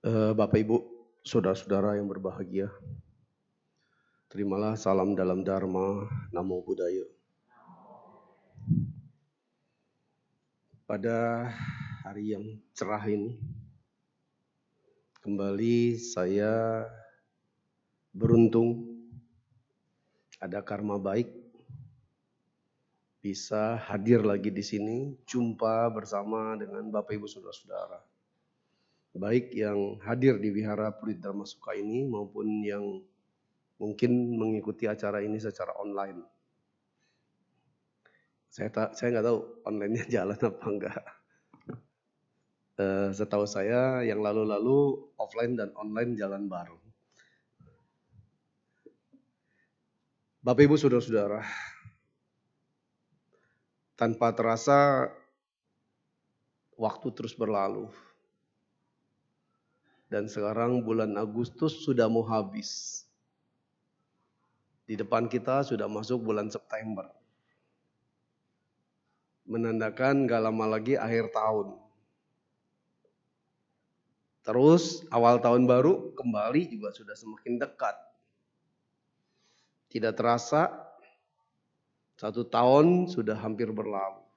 Bapak Ibu, saudara-saudara yang berbahagia, terimalah salam dalam Dharma, Namo Buddhaya. Pada hari yang cerah ini, kembali saya beruntung ada karma baik, bisa hadir lagi di sini, jumpa bersama dengan Bapak Ibu saudara-saudara. Baik yang hadir di Wihara Pluit Dharma Sukha ini maupun yang mungkin mengikuti acara ini secara online. Saya nggak tahu online-nya jalan apa enggak. Setahu saya yang lalu-lalu offline dan online jalan bareng. Bapak Ibu saudara-saudara, tanpa terasa waktu terus berlalu. Dan sekarang bulan Agustus sudah mau habis. Di depan kita sudah masuk bulan September. Menandakan gak lama lagi akhir tahun. Terus awal tahun baru kembali juga sudah semakin dekat. Tidak terasa 1 tahun sudah hampir berlalu.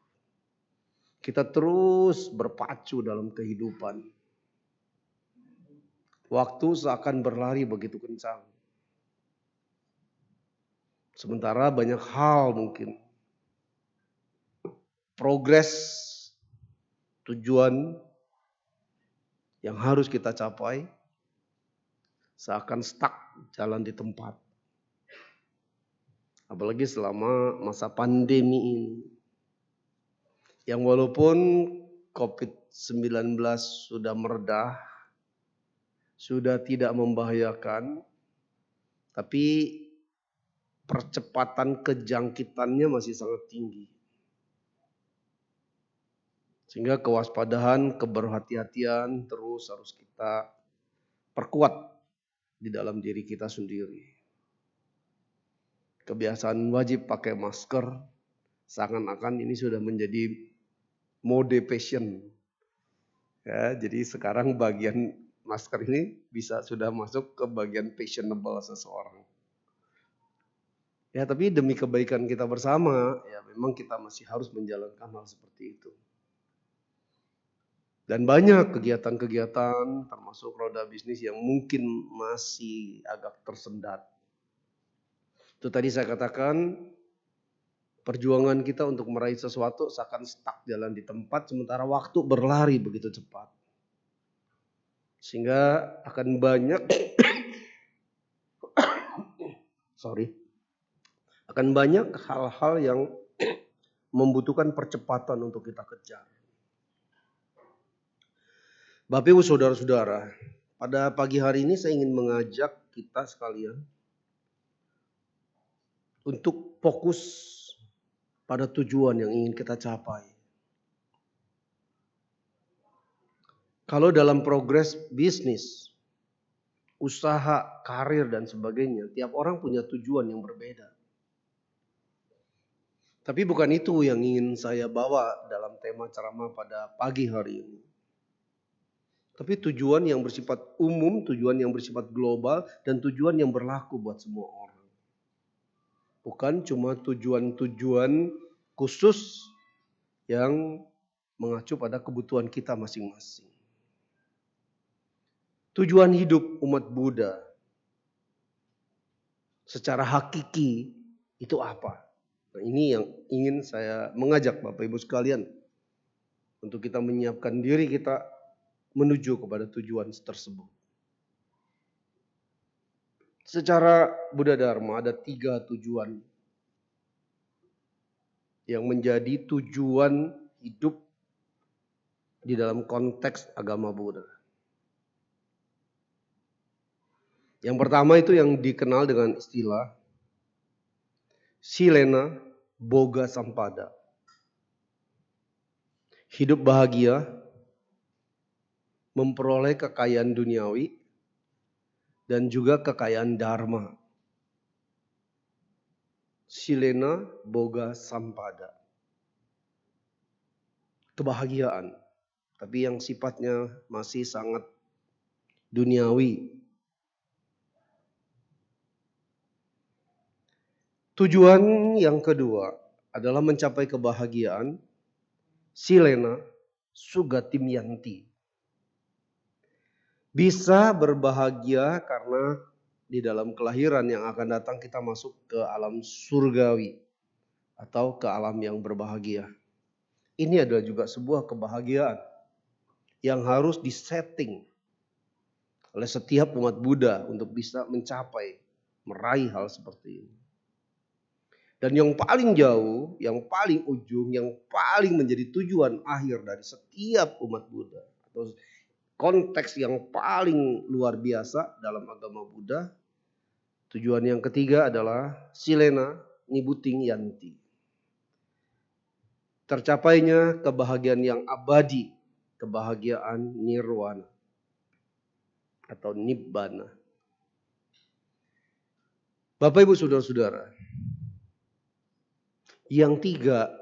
Kita terus berpacu dalam kehidupan. Waktu seakan berlari begitu kencang. Sementara banyak hal mungkin. Progres, tujuan yang harus kita capai seakan stuck jalan di tempat. Apalagi selama masa pandemi ini. Yang walaupun COVID-19 sudah meredah, sudah tidak membahayakan, tapi percepatan kejangkitannya masih sangat tinggi. Sehingga kewaspadaan, keberhati-hatian terus harus kita perkuat di dalam diri kita sendiri. Kebiasaan wajib pakai masker, seakan-akan ini sudah menjadi mode fashion. Ya, jadi sekarang bagian masker ini bisa sudah masuk ke bagian fashionable seseorang. Ya, tapi demi kebaikan kita bersama, ya memang kita masih harus menjalankan hal seperti itu. Dan banyak kegiatan-kegiatan termasuk roda bisnis yang mungkin masih agak tersendat. Itu tadi saya katakan perjuangan kita untuk meraih sesuatu seakan stuck jalan di tempat sementara waktu berlari begitu cepat. Sehingga akan banyak akan banyak hal-hal yang membutuhkan percepatan untuk kita kejar. Bapak Ibu saudara-saudara, pada pagi hari ini saya ingin mengajak kita sekalian untuk fokus pada tujuan yang ingin kita capai. Kalau dalam progres bisnis, usaha, karir dan sebagainya, tiap orang punya tujuan yang berbeda. Tapi bukan itu yang ingin saya bawa dalam tema ceramah pada pagi hari ini. Tapi tujuan yang bersifat umum, tujuan yang bersifat global, dan tujuan yang berlaku buat semua orang. Bukan cuma tujuan-tujuan khusus yang mengacu pada kebutuhan kita masing-masing. Tujuan hidup umat Buddha secara hakiki itu apa? Nah, ini yang ingin saya mengajak Bapak Ibu sekalian untuk kita menyiapkan diri kita menuju kepada tujuan tersebut. Secara Buddha Dharma ada 3 tujuan yang menjadi tujuan hidup di dalam konteks agama Buddha. Yang pertama itu yang dikenal dengan istilah Silena Boga Sampada. Hidup bahagia, memperoleh kekayaan duniawi, dan juga kekayaan dharma. Silena Boga Sampada. Kebahagiaan, tapi yang sifatnya masih sangat duniawi. Tujuan yang kedua adalah mencapai kebahagiaan silena sugatimyanti. Bisa berbahagia karena di dalam kelahiran yang akan datang kita masuk ke alam surgawi atau ke alam yang berbahagia. Ini adalah juga sebuah kebahagiaan yang harus disetting oleh setiap umat Buddha untuk bisa mencapai, meraih hal seperti ini. Dan yang paling jauh, yang paling ujung, yang paling menjadi tujuan akhir dari setiap umat Buddha, atau konteks yang paling luar biasa dalam agama Buddha, tujuan yang ketiga adalah silena nibuting yanti. Tercapainya kebahagiaan yang abadi, kebahagiaan nirwana atau nibbana. Bapak Ibu Saudara-saudara, yang tiga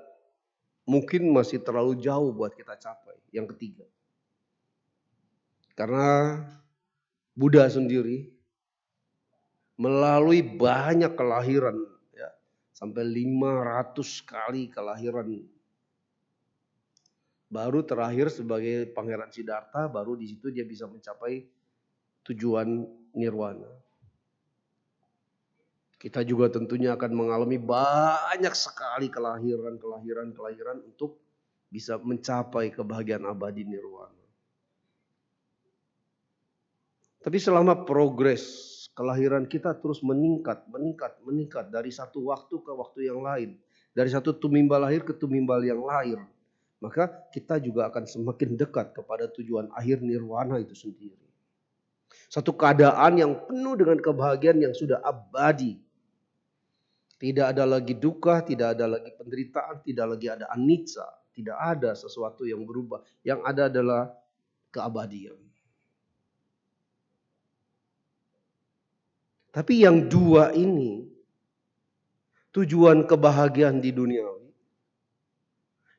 mungkin masih terlalu jauh buat kita capai. Yang ketiga, karena Buddha sendiri melalui banyak kelahiran, ya, sampai 500 kali kelahiran, baru terakhir sebagai Pangeran Siddhartha, baru di situ dia bisa mencapai tujuan nirwana. Kita juga tentunya akan mengalami banyak sekali kelahiran untuk bisa mencapai kebahagiaan abadi nirwana. Tapi selama progres kelahiran kita terus meningkat dari satu waktu ke waktu yang lain, dari satu tumimbal lahir ke tumimbal yang lain, maka kita juga akan semakin dekat kepada tujuan akhir nirwana itu sendiri. Satu keadaan yang penuh dengan kebahagiaan yang sudah abadi. Tidak ada lagi duka, tidak ada lagi penderitaan, tidak lagi ada anicca, tidak ada sesuatu yang berubah. Yang ada adalah keabadian. Tapi yang dua ini, tujuan kebahagiaan di dunia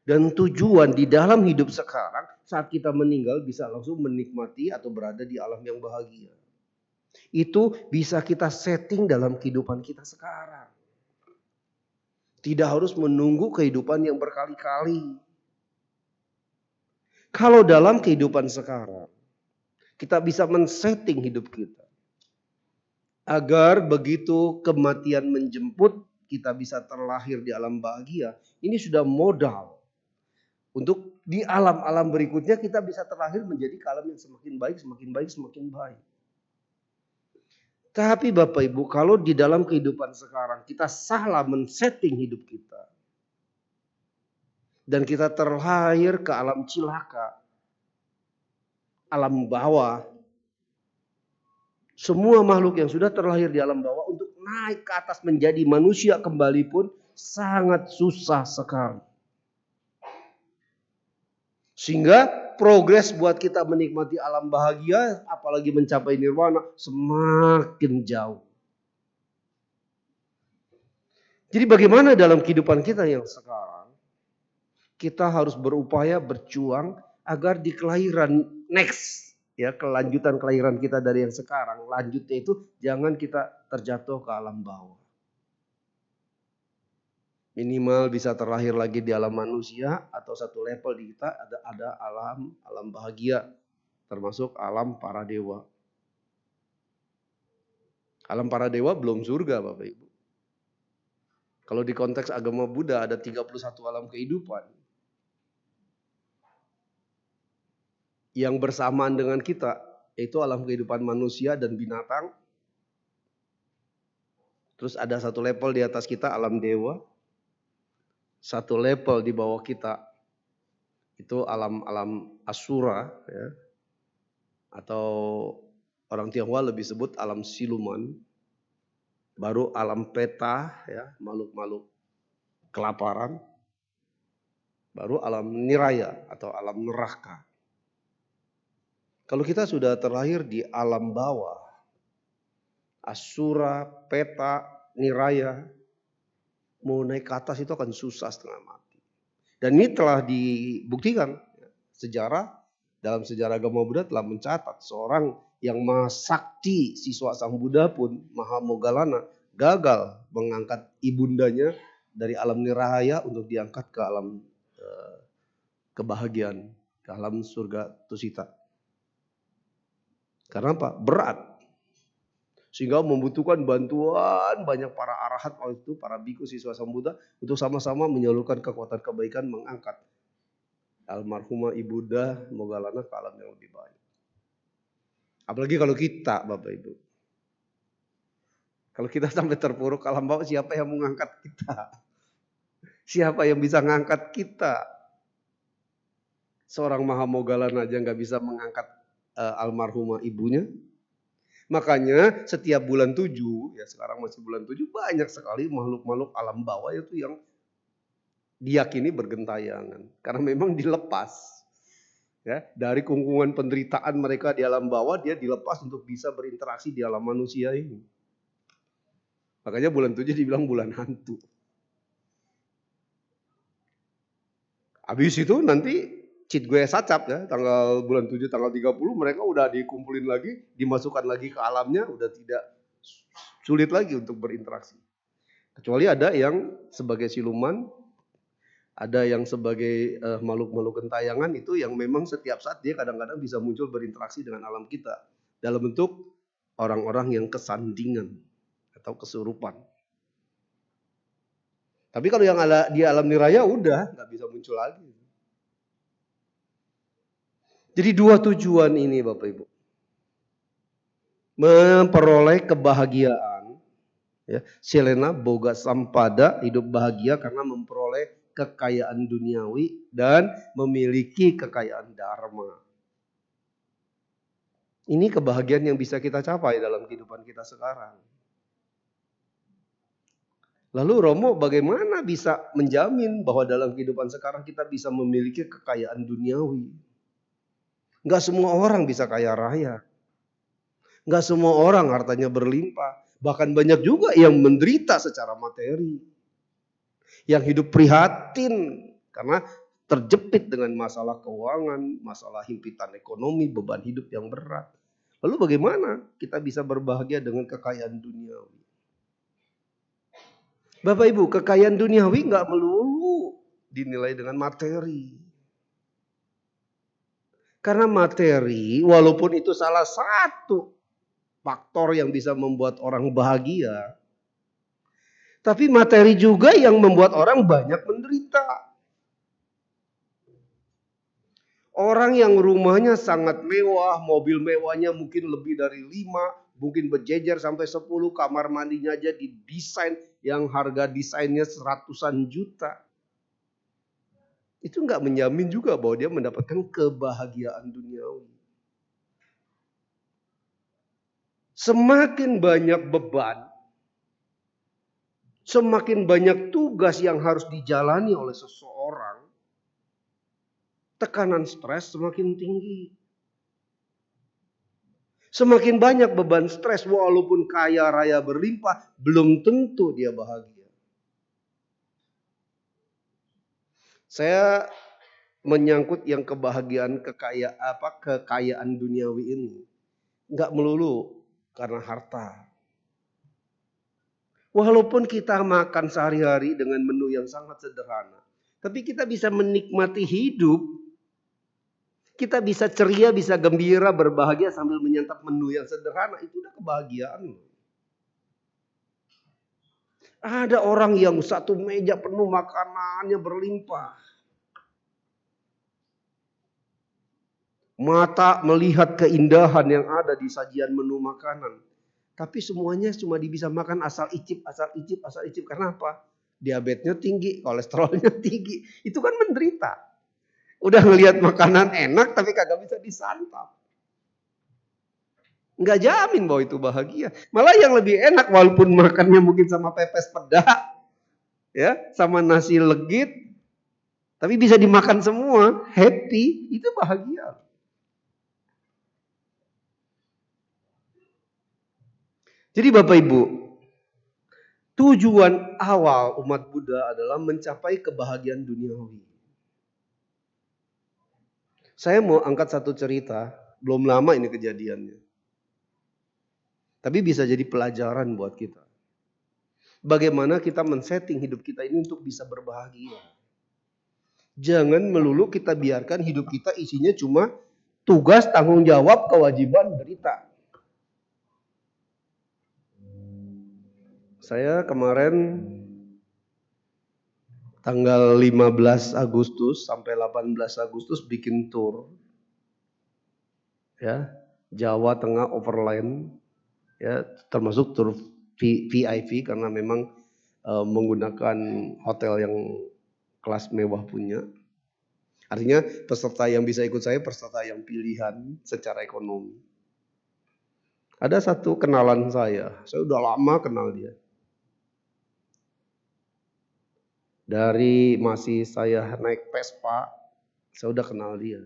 dan tujuan di dalam hidup sekarang, saat kita meninggal bisa langsung menikmati atau berada di alam yang bahagia. Itu bisa kita setting dalam kehidupan kita sekarang. Tidak harus menunggu kehidupan yang berkali-kali. Kalau dalam kehidupan sekarang, kita bisa men-setting hidup kita. Agar begitu kematian menjemput, kita bisa terlahir di alam bahagia. Ini sudah modal. Untuk di alam-alam berikutnya kita bisa terlahir menjadi ke alam yang semakin baik, semakin baik, semakin baik. Tapi Bapak Ibu, kalau di dalam kehidupan sekarang kita salah men-setting hidup kita. Dan kita terlahir ke alam cilaka, alam bawah. Semua makhluk yang sudah terlahir di alam bawah untuk naik ke atas menjadi manusia kembali pun sangat susah sekali. Sehingga progres buat kita menikmati alam bahagia, apalagi mencapai nirwana, semakin jauh. Jadi bagaimana dalam kehidupan kita yang sekarang? Kita harus berupaya berjuang agar di kelahiran next, ya, kelanjutan kelahiran kita dari yang sekarang, lanjutnya itu jangan kita terjatuh ke alam bawah. Minimal bisa terlahir lagi di alam manusia atau satu level di kita ada alam bahagia, termasuk alam para dewa. Alam para dewa belum surga Bapak Ibu. Kalau di konteks agama Buddha ada 31 alam kehidupan. Yang bersamaan dengan kita, yaitu alam kehidupan manusia dan binatang. Terus ada satu level di atas kita alam dewa. Satu level di bawah kita itu alam asura, ya. Atau orang Tionghoa lebih sebut alam siluman. Baru alam peta, ya, makhluk-makhluk kelaparan. Baru alam niraya atau alam neraka. Kalau kita sudah terlahir di alam bawah, asura, peta, niraya, mau naik ke atas itu akan susah setengah mati. Dan ini telah dibuktikan. Dalam sejarah agama Buddha telah mencatat seorang yang Maha Sakti siswa Sang Buddha pun, Mahamoggallana, gagal mengangkat ibundanya dari alam nirahaya untuk diangkat ke alam kebahagiaan, ke alam surga Tusita. Karena apa? Berat. Sehingga membutuhkan bantuan banyak para arahat waktu itu, para biku siswa Sang Buddha, untuk sama-sama menyalurkan kekuatan kebaikan mengangkat almarhumah Ibunda Moggallana ke alam yang lebih baik. Apalagi kalau kita, Bapak Ibu. Kalau kita sampai terpuruk alam bawah, siapa yang mengangkat kita? Siapa yang bisa mengangkat kita? Seorang Mahamoggallana aja nggak bisa mengangkat almarhumah ibunya. Makanya setiap bulan 7, ya sekarang masih bulan 7, banyak sekali makhluk-makhluk alam bawah itu yang diyakini bergentayangan. Karena memang dilepas. Ya, dari kungkungan penderitaan mereka di alam bawah, dia dilepas untuk bisa berinteraksi di alam manusia ini. Makanya bulan 7 dibilang bulan hantu. Habis itu nanti Cit gue sacap ya, tanggal bulan 7 tanggal 30 mereka udah dikumpulin lagi, dimasukkan lagi ke alamnya, udah tidak sulit lagi untuk berinteraksi. Kecuali ada yang sebagai siluman, ada yang sebagai makhluk-makhluk gentayangan itu yang memang setiap saat dia kadang-kadang bisa muncul berinteraksi dengan alam kita dalam bentuk orang-orang yang kesandingan atau kesurupan. Tapi kalau yang ada di alam niraya udah nggak bisa muncul lagi. Jadi dua tujuan ini Bapak Ibu. Memperoleh kebahagiaan. Ya, Silena boga sampada, hidup bahagia karena memperoleh kekayaan duniawi dan memiliki kekayaan dharma. Ini kebahagiaan yang bisa kita capai dalam kehidupan kita sekarang. Lalu Romo bagaimana bisa menjamin bahwa dalam kehidupan sekarang kita bisa memiliki kekayaan duniawi? Enggak semua orang bisa kaya raya. Enggak semua orang hartanya berlimpah. Bahkan banyak juga yang menderita secara materi. Yang hidup prihatin karena terjepit dengan masalah keuangan, masalah himpitan ekonomi, beban hidup yang berat. Lalu bagaimana kita bisa berbahagia dengan kekayaan duniawi? Bapak Ibu, kekayaan duniawi enggak melulu dinilai dengan materi. Karena materi, walaupun itu salah satu faktor yang bisa membuat orang bahagia, tapi materi juga yang membuat orang banyak menderita. Orang yang rumahnya sangat mewah, mobil mewahnya mungkin lebih dari 5, mungkin berjejer sampai 10, kamar mandinya aja didesain yang harga desainnya seratusan juta. Itu enggak menjamin juga bahwa dia mendapatkan kebahagiaan duniawi. Semakin banyak beban, semakin banyak tugas yang harus dijalani oleh seseorang, tekanan stres semakin tinggi. Semakin banyak beban stres, walaupun kaya raya berlimpah, belum tentu dia bahagia. Saya menyangkut yang kebahagiaan kekayaan duniawi ini. Enggak melulu karena harta. Walaupun kita makan sehari-hari dengan menu yang sangat sederhana. Tapi kita bisa menikmati hidup. Kita bisa ceria, bisa gembira, berbahagia sambil menyantap menu yang sederhana. Itu udah kebahagiaan. Ada orang yang satu meja penuh makanannya berlimpah. Mata melihat keindahan yang ada di sajian menu makanan. Tapi semuanya cuma bisa makan asal icip, asal icip, asal icip. Karena apa? Diabetesnya tinggi, kolesterolnya tinggi. Itu kan menderita. Udah ngelihat makanan enak tapi kagak bisa disantap. Nggak jamin bahwa itu bahagia. Malah yang lebih enak walaupun makannya mungkin sama pepes peda, ya, sama nasi legit, tapi bisa dimakan semua, happy, itu bahagia. Jadi Bapak Ibu, tujuan awal umat Buddha adalah mencapai kebahagiaan duniawi. Saya mau angkat satu cerita, belum lama ini kejadiannya. Tapi bisa jadi pelajaran buat kita. Bagaimana kita men-setting hidup kita ini untuk bisa berbahagia. Jangan melulu kita biarkan hidup kita isinya cuma tugas, tanggung jawab, kewajiban, derita. Saya kemarin tanggal 15 Agustus sampai 18 Agustus bikin tour. Ya, Jawa Tengah Overland. Ya, termasuk tour VIP karena memang menggunakan hotel yang kelas mewah punya. Artinya peserta yang bisa ikut saya peserta yang pilihan secara ekonomi. Ada satu kenalan saya udah lama kenal dia. Dari masih saya naik Vespa, saya udah kenal dia.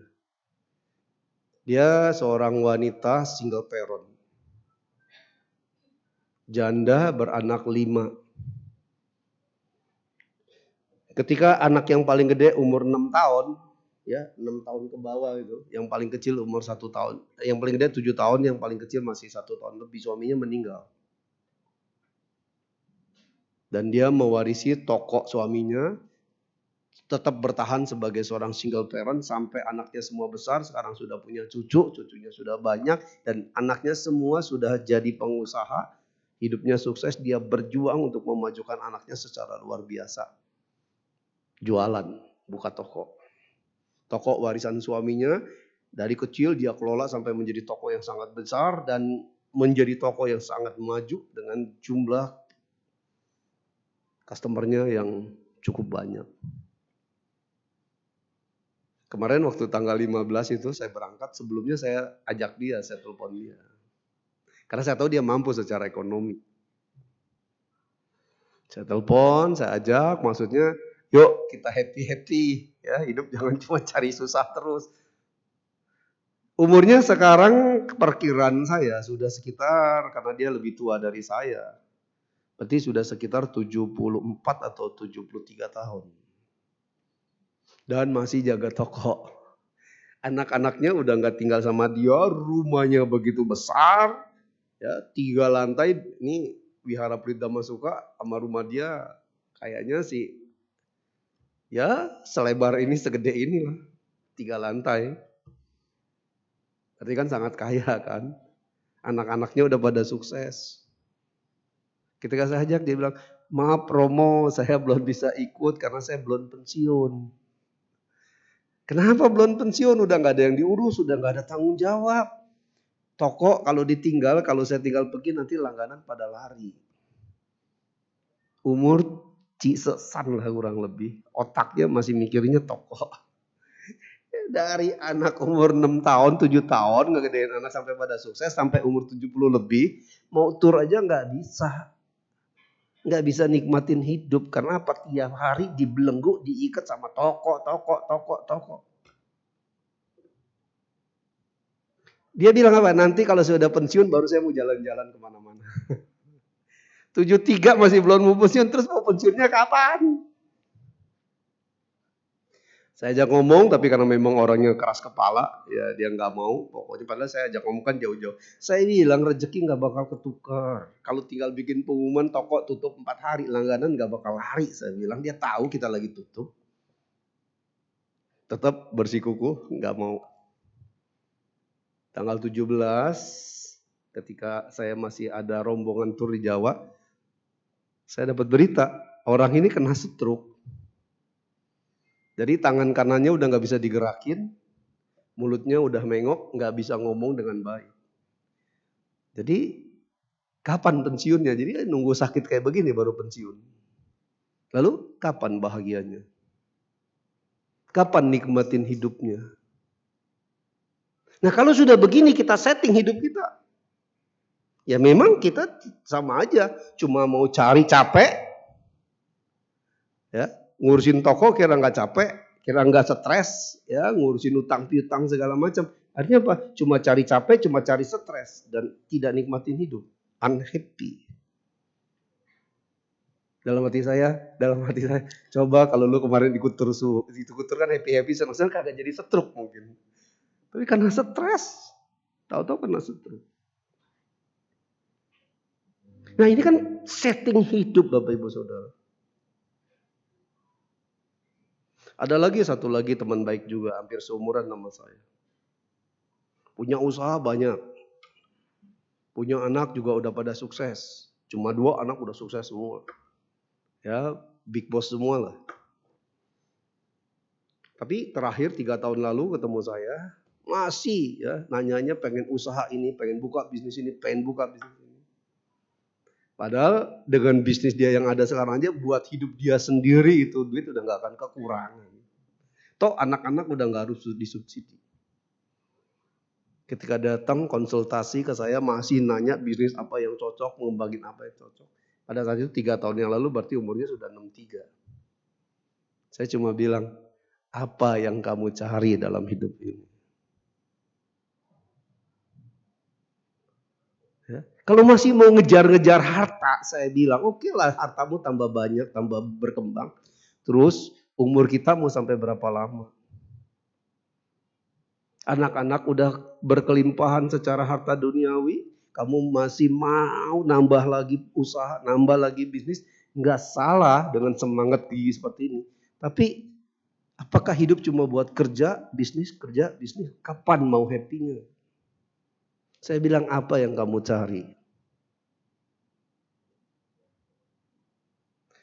Dia seorang wanita single parent. Janda beranak 5. Ketika anak yang paling gede umur 6 tahun, ya 6 tahun ke bawah itu, yang paling kecil umur 1 tahun, yang paling gede 7 tahun, yang paling kecil masih 1 tahun lebih, suaminya meninggal. Dan dia mewarisi toko suaminya, tetap bertahan sebagai seorang single parent sampai anaknya semua besar, sekarang sudah punya cucu, cucunya sudah banyak, dan anaknya semua sudah jadi pengusaha, hidupnya sukses, dia berjuang untuk memajukan anaknya secara luar biasa. Jualan, buka toko. Toko warisan suaminya, dari kecil dia kelola sampai menjadi toko yang sangat besar dan menjadi toko yang sangat maju dengan jumlah customernya yang cukup banyak. Kemarin waktu tanggal 15 itu saya berangkat, sebelumnya saya ajak dia, saya telepon dia. Karena saya tahu dia mampu secara ekonomi. Saya telepon, saya ajak, maksudnya yuk kita happy-happy, ya hidup jangan cuma cari susah terus. Umurnya sekarang perkiraan saya sudah sekitar, karena dia lebih tua dari saya, berarti sudah sekitar 74 atau 73 tahun. Dan masih jaga toko. Anak-anaknya udah gak tinggal sama dia, rumahnya begitu besar, ya 3 lantai, ini Wihara Pridama Suka sama rumah dia kayaknya sih ya selebar ini, segede ini lah, 3 lantai. Berarti kan sangat kaya kan. Anak-anaknya udah pada sukses. Ketika saya ajak dia bilang, maaf Romo, saya belum bisa ikut karena saya belum pensiun. Kenapa belum pensiun? Udah gak ada yang diurus, udah gak ada tanggung jawab. Toko kalau ditinggal, kalau saya tinggal pergi nanti langganan pada lari. Umur cisesan lah kurang lebih. Otaknya masih mikirnya toko. Dari anak umur 6 tahun, 7 tahun, ngegedein anak sampai pada sukses, sampai umur 70 lebih, mau tur aja gak bisa. Gak bisa nikmatin hidup, karena apa? Tiap hari dibelenggu, diikat sama toko. Dia bilang apa? Nanti kalau saya udah pensiun baru saya mau jalan-jalan kemana-mana. 73 masih belum mau pensiun, terus mau pensiunnya kapan? Saya ajak ngomong, tapi karena memang orangnya keras kepala, ya dia nggak mau. Pokoknya padahal saya ajak ngomong kan jauh-jauh. Saya bilang rezeki nggak bakal ketukar. Kalau tinggal bikin pengumuman toko tutup 4 hari, langganan nggak bakal lari. Saya bilang dia tahu kita lagi tutup. Tetap bersikukuh, nggak mau. Tanggal 17, ketika saya masih ada rombongan tur di Jawa, saya dapat berita, orang ini kena stroke. Jadi tangan kanannya udah gak bisa digerakin, mulutnya udah mengok, gak bisa ngomong dengan baik. Jadi kapan pensiunnya? Jadi nunggu sakit kayak begini baru pensiun. Lalu kapan bahagianya? Kapan nikmatin hidupnya? Nah kalau sudah begini kita setting hidup kita, ya memang kita sama aja, cuma mau cari capek, ya ngurusin toko kira nggak capek, kira nggak stres, ya ngurusin utang piutang segala macam. Artinya apa? Cuma cari capek, cuma cari stres dan tidak nikmatin hidup, unhappy. Dalam hati saya, coba kalau lu kemarin ikut tur kan happy senang kagak jadi stroke mungkin. Tapi karena stres, tahu-tahu kena stroke. Nah ini kan setting hidup Bapak Ibu Saudara. Ada lagi satu lagi teman baik juga, hampir seumuran sama saya. Punya usaha banyak. Punya anak juga udah pada sukses. Cuma 2 anak udah sukses semua. Ya, big boss semua lah. Tapi terakhir 3 tahun lalu ketemu saya, masih ya nanyanya pengen usaha ini, pengen buka bisnis ini, pengen buka bisnis ini. Padahal dengan bisnis dia yang ada sekarang aja buat hidup dia sendiri itu duit udah gak akan kekurangan. Toh anak-anak udah gak harus disubsidi. Ketika datang konsultasi ke saya masih nanya bisnis apa yang cocok, ngembangin apa yang cocok. Pada saat itu 3 tahun yang lalu berarti umurnya sudah 63. Saya cuma bilang, apa yang kamu cari dalam hidup ini? Ya. Kalau masih mau ngejar-ngejar harta, saya bilang oke lah hartamu tambah banyak, tambah berkembang. Terus umur kita mau sampai berapa lama? Anak-anak udah berkelimpahan secara harta duniawi, kamu masih mau nambah lagi usaha, nambah lagi bisnis, nggak salah dengan semangat tinggi seperti ini. Tapi apakah hidup cuma buat kerja, bisnis, kapan mau happy-nya? Saya bilang apa yang kamu cari?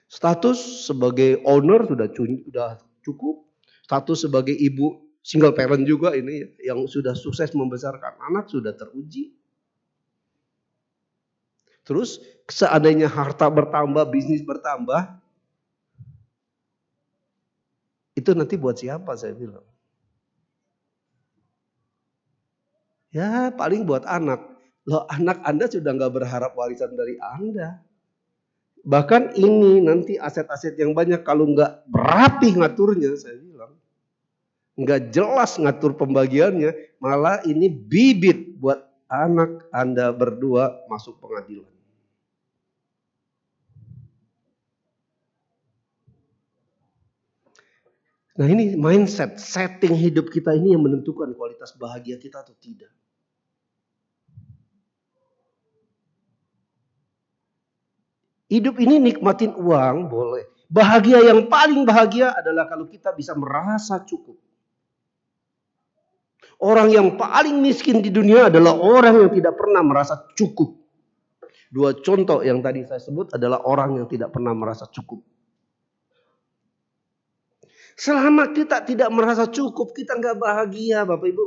Status sebagai owner sudah cukup, status sebagai ibu single parent juga ini yang sudah sukses membesarkan anak sudah teruji. Terus seandainya harta bertambah, bisnis bertambah, itu nanti buat siapa saya bilang? Ya paling buat anak. Loh anak Anda sudah gak berharap warisan dari Anda. Bahkan ini nanti aset-aset yang banyak kalau gak rapi ngaturnya saya bilang. Gak jelas ngatur pembagiannya. Malah ini bibit buat anak Anda berdua masuk pengadilan. Nah ini mindset, setting hidup kita ini yang menentukan kualitas bahagia kita atau tidak. Hidup ini nikmatin uang boleh. Bahagia yang paling bahagia adalah kalau kita bisa merasa cukup. Orang yang paling miskin di dunia adalah orang yang tidak pernah merasa cukup. 2 contoh yang tadi saya sebut adalah orang yang tidak pernah merasa cukup. Selama kita tidak merasa cukup, kita nggak bahagia Bapak Ibu.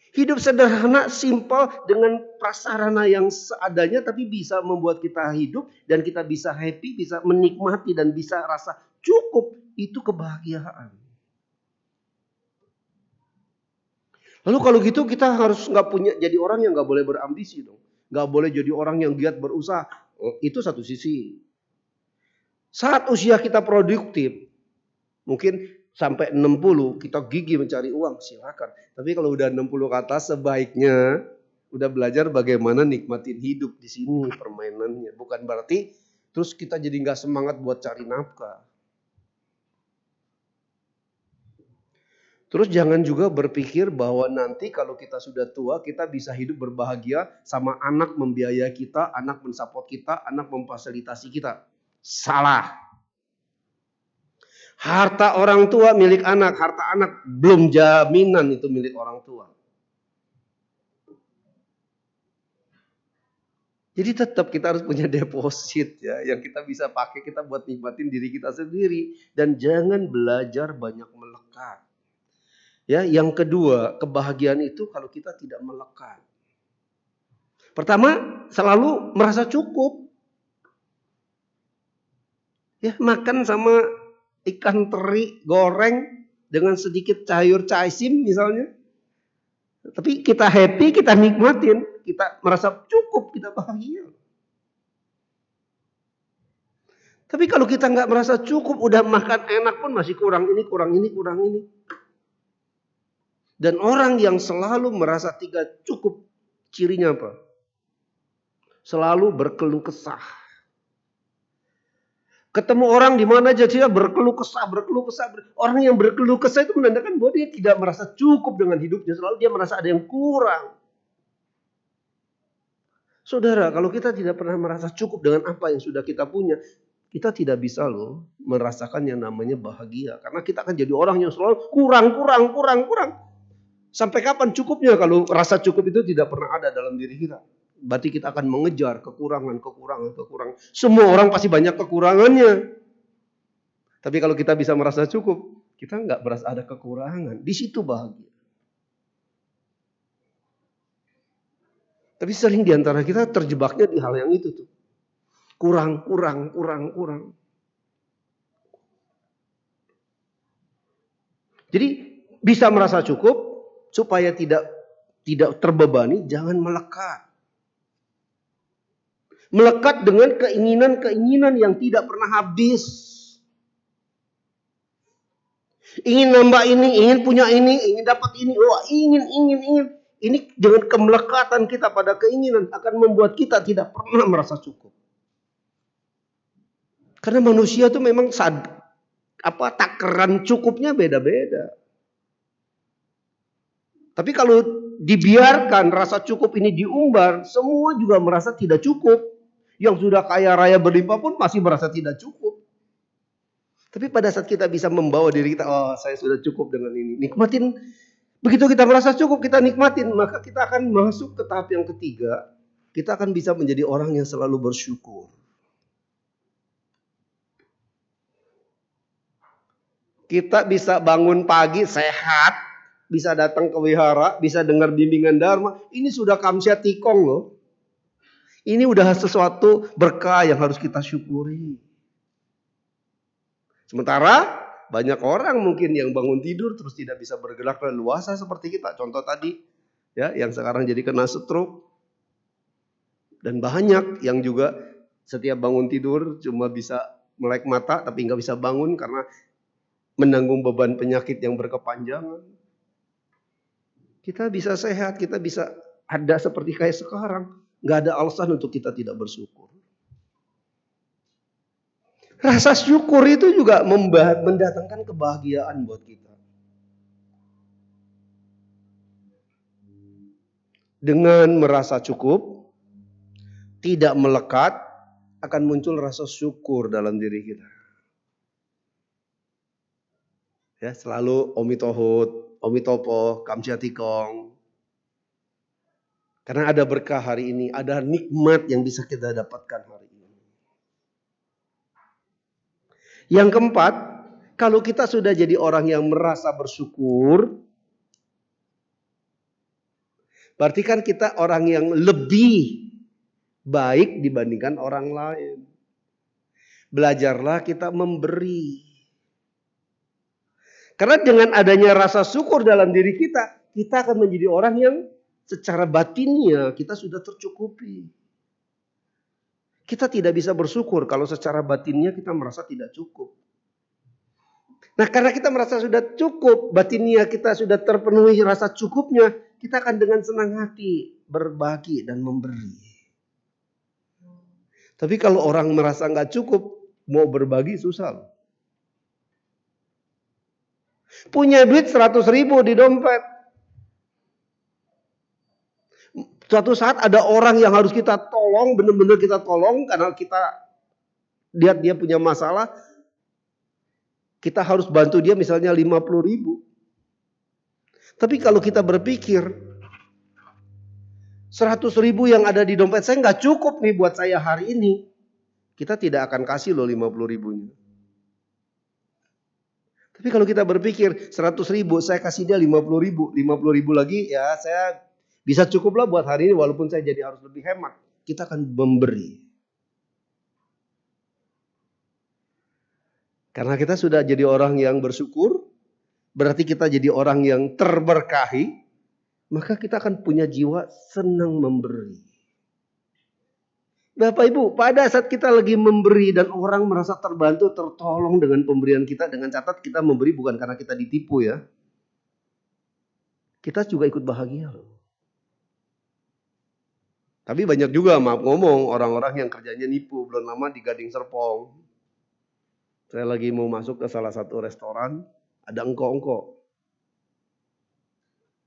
Hidup sederhana, simpel dengan prasarana yang seadanya tapi bisa membuat kita hidup dan kita bisa happy, bisa menikmati dan bisa rasa cukup. Itu kebahagiaan. Lalu kalau gitu kita harus nggak punya jadi orang yang nggak boleh berambisi dong. Nggak boleh jadi orang yang giat berusaha. Itu satu sisi. Saat usia kita produktif, mungkin sampai 60 kita gigih mencari uang, silakan. Tapi kalau udah 60 ke atas sebaiknya udah belajar bagaimana nikmatin hidup di sini permainannya. Bukan berarti terus kita jadi nggak semangat buat cari nafkah. Terus jangan juga berpikir bahwa nanti kalau kita sudah tua kita bisa hidup berbahagia sama anak membiayai kita, anak mensupport kita, anak memfasilitasi kita. Salah. Harta orang tua milik anak, harta anak belum jaminan itu milik orang tua. Jadi tetap kita harus punya deposit ya, yang kita bisa pakai kita buat nikmatin diri kita sendiri. Dan jangan belajar banyak melekat. Ya, yang kedua, kebahagiaan itu kalau kita tidak melekat. Pertama, selalu merasa cukup. Ya, makan sama ikan teri goreng dengan sedikit sayur caisim misalnya. Tapi kita happy, kita nikmatin, kita merasa cukup, kita bahagia. Tapi kalau kita nggak merasa cukup, udah makan enak pun masih kurang ini, kurang ini, kurang ini. Dan orang yang selalu merasa tidak cukup, cirinya apa? Selalu berkeluh kesah. Ketemu orang di mana aja dia berkeluh kesah. Orang yang berkeluh kesah itu menandakan bahwa dia tidak merasa cukup dengan hidupnya. Selalu dia merasa ada yang kurang. Saudara, kalau kita tidak pernah merasa cukup dengan apa yang sudah kita punya, kita tidak bisa loh merasakan yang namanya bahagia. Karena kita akan jadi orang yang selalu kurang. Sampai kapan cukupnya kalau rasa cukup itu tidak pernah ada dalam diri kita? Berarti kita akan mengejar kekurangan. Semua orang pasti banyak kekurangannya. Tapi kalau kita bisa merasa cukup, kita nggak merasa ada kekurangan. Di situ bahagia. Tapi sering diantara kita terjebaknya di hal yang itu tuh. Kurang. Jadi bisa merasa cukup supaya tidak terbebani, jangan melekat. Melekat dengan keinginan yang tidak pernah habis. Ingin nambah ini, ingin punya ini, ingin dapat ini, ingin. Ini dengan kemelekatan kita pada keinginan akan membuat kita tidak pernah merasa cukup. Karena manusia itu memang takaran cukupnya beda-beda. Tapi kalau dibiarkan rasa cukup ini diumbar, semua juga merasa tidak cukup. Yang sudah kaya raya berlimpah pun masih merasa tidak cukup. Tapi pada saat kita bisa membawa diri kita, saya sudah cukup dengan ini. Nikmatin. Begitu kita merasa cukup, kita nikmatin. Maka kita akan masuk ke tahap yang ketiga. Kita akan bisa menjadi orang yang selalu bersyukur. Kita bisa bangun pagi sehat. Bisa datang ke wihara, bisa dengar bimbingan dharma. Ini sudah kamsia tikong loh. Ini udah sesuatu berkah yang harus kita syukuri. Sementara banyak orang mungkin yang bangun tidur terus tidak bisa bergerak leluasa seperti kita. Contoh tadi ya, yang sekarang jadi kena stroke. Dan banyak yang juga setiap bangun tidur cuma bisa melek mata tapi nggak bisa bangun karena menanggung beban penyakit yang berkepanjangan. Kita bisa sehat, kita bisa ada seperti kayak sekarang. Nggak ada alasan untuk kita tidak bersyukur. Rasa syukur itu juga mendatangkan kebahagiaan buat kita. Dengan merasa cukup, tidak melekat, akan muncul rasa syukur dalam diri kita. Ya, selalu Omitohut, Omitopo, Kamsia Tikong. Karena ada berkah hari ini, ada nikmat yang bisa kita dapatkan hari ini. Yang keempat, kalau kita sudah jadi orang yang merasa bersyukur, berarti kan kita orang yang lebih baik dibandingkan orang lain. Belajarlah kita memberi. Karena dengan adanya rasa syukur dalam diri kita, kita akan menjadi orang yang secara batinnya kita sudah tercukupi. Kita tidak bisa bersyukur kalau secara batinnya kita merasa tidak cukup. Nah, karena kita merasa sudah cukup, batinnya kita sudah terpenuhi rasa cukupnya, kita akan dengan senang hati berbagi dan memberi. Tapi kalau orang merasa nggak cukup, mau berbagi susah loh. Punya duit 100.000 di dompet. Suatu saat ada orang yang harus kita tolong, benar-benar kita tolong karena kita lihat dia punya masalah. Kita harus bantu dia misalnya 50.000. Tapi kalau kita berpikir 100.000 yang ada di dompet saya nggak cukup nih buat saya hari ini. Kita tidak akan kasih loh 50.000-nya. Tapi kalau kita berpikir 100.000 saya kasih dia 50.000. 50.000 lagi ya saya bisa cukuplah buat hari ini walaupun saya jadi harus lebih hemat. Kita akan memberi. Karena kita sudah jadi orang yang bersyukur, berarti kita jadi orang yang terberkahi, maka kita akan punya jiwa senang memberi. Bapak Ibu, pada saat kita lagi memberi dan orang merasa terbantu, tertolong dengan pemberian kita, dengan catat kita memberi bukan karena kita ditipu ya. Kita juga ikut bahagia loh. Tapi banyak juga maaf ngomong orang-orang yang kerjanya nipu, belum lama di Gading Serpong. Saya lagi mau masuk ke salah satu restoran, ada engko-engko.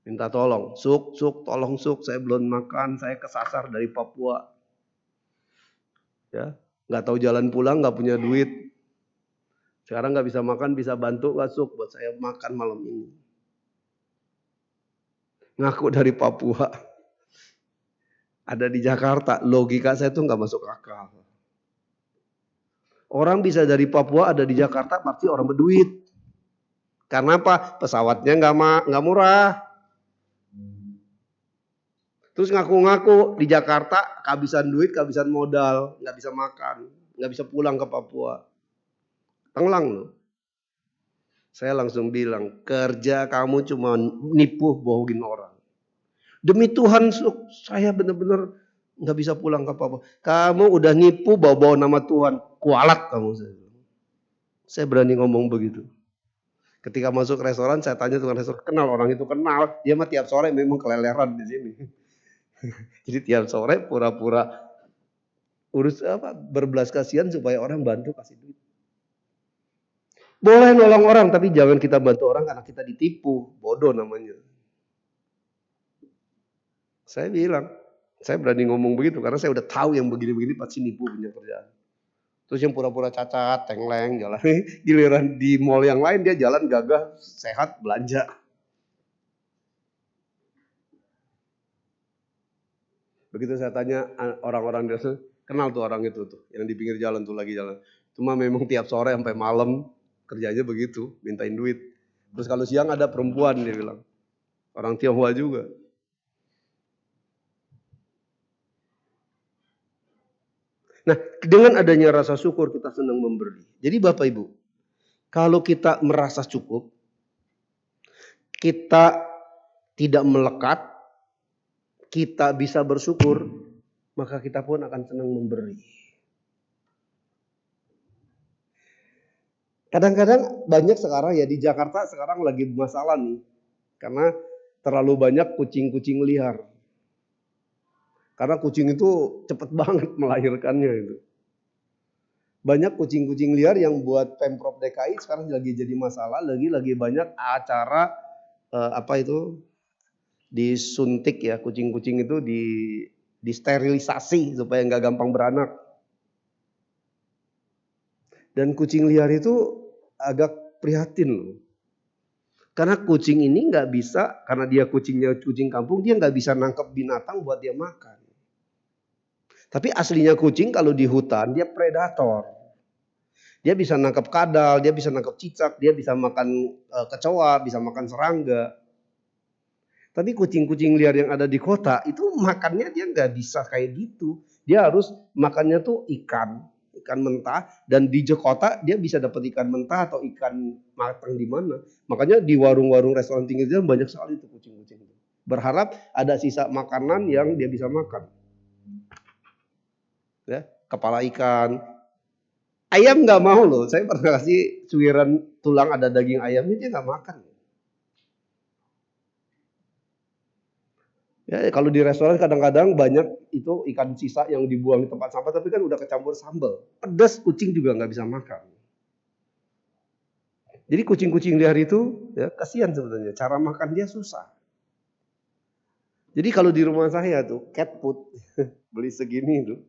Minta tolong, Suk, tolong Suk, saya belum makan, saya kesasar dari Papua. Ya, nggak tahu jalan pulang, nggak punya duit. Sekarang nggak bisa makan, bisa bantu nggak Suk buat saya makan malam ini. Ngaku dari Papua, ada di Jakarta, logika saya tuh nggak masuk akal. Orang bisa dari Papua ada di Jakarta, pasti orang berduit. Karena apa? Pesawatnya nggak murah. Terus ngaku-ngaku di Jakarta kehabisan duit, kehabisan modal, nggak bisa makan, nggak bisa pulang ke Papua. Tenglang loh. Saya langsung bilang, kerja kamu cuma nipu, bohongin orang. Demi Tuhan, saya benar-benar nggak bisa pulang ke Papua. Kamu udah nipu, bawa-bawa nama Tuhan, kualat kamu. Saya berani ngomong begitu. Ketika masuk restoran, saya tanya tukang restoran, kenal orang itu, kenal. Dia mah tiap sore memang keleleran di sini. Jadi tiap sore pura-pura berbelas kasihan supaya orang bantu kasih duit. Boleh nolong orang, tapi jangan kita bantu orang karena kita ditipu. Bodoh namanya. Saya bilang, saya berani ngomong begitu karena saya udah tahu yang begini-begini pasti nipu punya kerjaan. Terus yang pura-pura cacat, tengleng, jalan. Giliran di mall yang lain dia jalan gagah, sehat, belanja. Begitu saya tanya orang-orang di sana, kenal tuh orang itu tuh, yang di pinggir jalan tuh lagi jalan. Cuma memang tiap sore sampai malam kerjanya begitu, mintain duit. Terus kalau siang ada perempuan dia bilang, orang Tionghoa juga. Nah, dengan adanya rasa syukur kita senang memberi. Jadi Bapak Ibu, kalau kita merasa cukup, kita tidak melekat, kita bisa bersyukur, maka kita pun akan senang memberi. Kadang-kadang banyak sekarang ya di Jakarta sekarang lagi masalah nih. Karena terlalu banyak kucing-kucing liar. Karena kucing itu cepet banget melahirkannya itu. Banyak kucing-kucing liar yang buat Pemprov DKI sekarang lagi jadi masalah, lagi banyak acara disuntik ya, kucing-kucing itu disterilisasi supaya nggak gampang beranak. Dan kucing liar itu agak prihatin loh. Karena kucing ini nggak bisa, karena dia kucingnya kucing kampung, dia nggak bisa nangkep binatang buat dia makan. Tapi aslinya kucing kalau di hutan dia predator. Dia bisa nangkap kadal, dia bisa nangkap cicak, dia bisa makan kecoa, bisa makan serangga. Tapi kucing-kucing liar yang ada di kota itu makannya dia nggak bisa kayak gitu. Dia harus makannya tuh ikan mentah, dan di kota dia bisa dapat ikan mentah atau ikan matang di mana. Makanya di warung-warung restoran pinggir jalan banyak sekali tuh kucing-kucing itu. Berharap ada sisa makanan yang dia bisa makan. Ya, kepala ikan. Ayam nggak mau loh. Saya pernah kasih suiran tulang ada daging ayamnya, dia nggak makan. Ya, kalau di restoran kadang-kadang banyak itu ikan sisa yang dibuang di tempat sampah, tapi kan udah kecampur sambal. Pedas, kucing juga nggak bisa makan. Jadi kucing-kucing liar itu ya kasihan sebenarnya. Cara makan dia susah. Jadi kalau di rumah saya tuh cat food beli segini tuh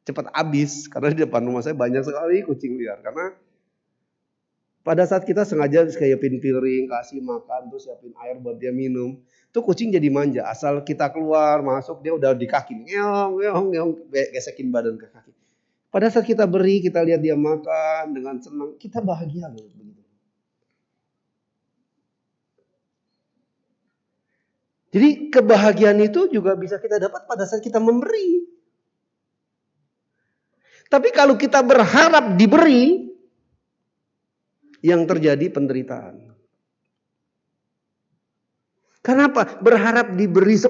cepat habis karena di depan rumah saya banyak sekali kucing liar. Karena pada saat kita sengaja siapin piring, kasih makan, terus siapin air buat dia minum, tuh kucing jadi manja. Asal kita keluar, masuk, dia udah di kaki. Ngeong, gesekin badan ke kaki. Pada saat kita beri, kita lihat dia makan dengan senang, kita bahagia loh. Jadi kebahagiaan itu juga bisa kita dapat pada saat kita memberi. Tapi kalau kita berharap diberi, yang terjadi penderitaan. Kenapa? Berharap diberi 10,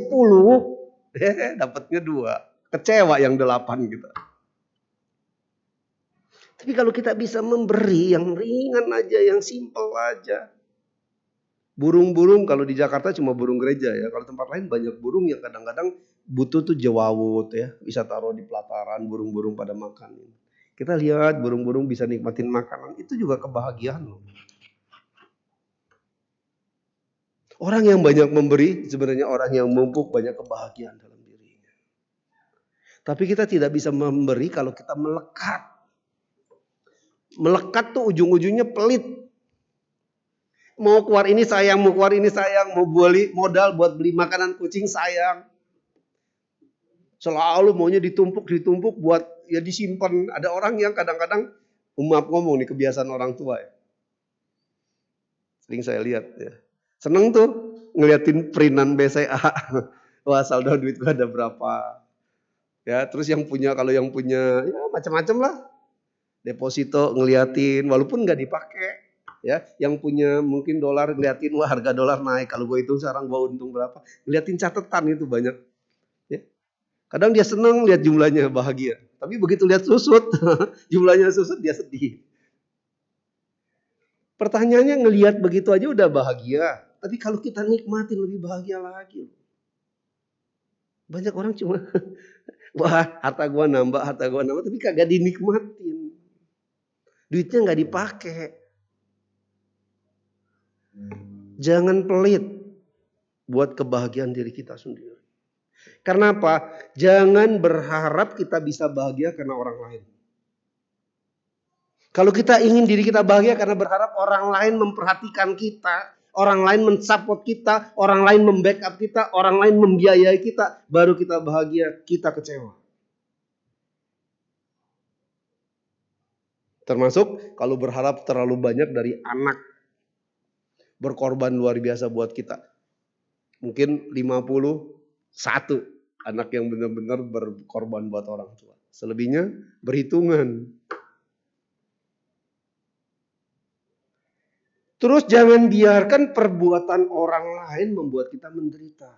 dapatnya 2. Kecewa yang 8 gitu. Tapi kalau kita bisa memberi yang ringan aja, yang simpel aja. Burung-burung kalau di Jakarta cuma burung gereja ya. Kalau tempat lain banyak burung yang kadang-kadang butuh tuh jewawut ya. Bisa taruh di pelataran, burung-burung pada makan. Kita lihat burung-burung bisa nikmatin makanan. Itu juga kebahagiaan loh. Orang yang banyak memberi sebenarnya orang yang mumpuk banyak kebahagiaan dalam dirinya. Tapi kita tidak bisa memberi kalau kita melekat. Melekat tuh ujung-ujungnya pelit. Mau keluar ini sayang, mau keluar ini sayang, mau beli modal buat beli makanan kucing sayang. Selalu maunya ditumpuk buat ya disimpan. Ada orang yang kadang-kadang maaf ngomong nih kebiasaan orang tua ya. Sering saya lihat ya. Seneng tuh ngeliatin printan BCA. Wah saldo duit gua ada berapa. Ya terus kalau yang punya ya macam-macam lah. Deposito ngeliatin walaupun nggak dipakai. Ya, yang punya mungkin dolar ngeliatin wah harga dolar naik. Kalau gue hitung sekarang gue untung berapa. Ngeliatin catatan itu banyak. Ya. Kadang dia seneng lihat jumlahnya bahagia. Tapi begitu lihat susut, jumlahnya susut dia sedih. Pertanyaannya ngelihat begitu aja udah bahagia. Tapi kalau kita nikmatin lebih bahagia lagi. Banyak orang cuma wah harta gua nambah, tapi kagak dinikmatin. Duitnya nggak dipakai. Jangan pelit buat kebahagiaan diri kita sendiri. Karena apa? Jangan berharap kita bisa bahagia karena orang lain. Kalau kita ingin diri kita bahagia karena berharap orang lain memperhatikan kita, orang lain mensupport kita, orang lain membackup kita, orang lain membiayai kita, baru kita bahagia, kita kecewa. Termasuk kalau berharap terlalu banyak dari anak berkorban luar biasa buat kita. Mungkin 51 anak yang benar-benar berkorban buat orang tua. Selebihnya berhitungan. Terus jangan biarkan perbuatan orang lain membuat kita menderita.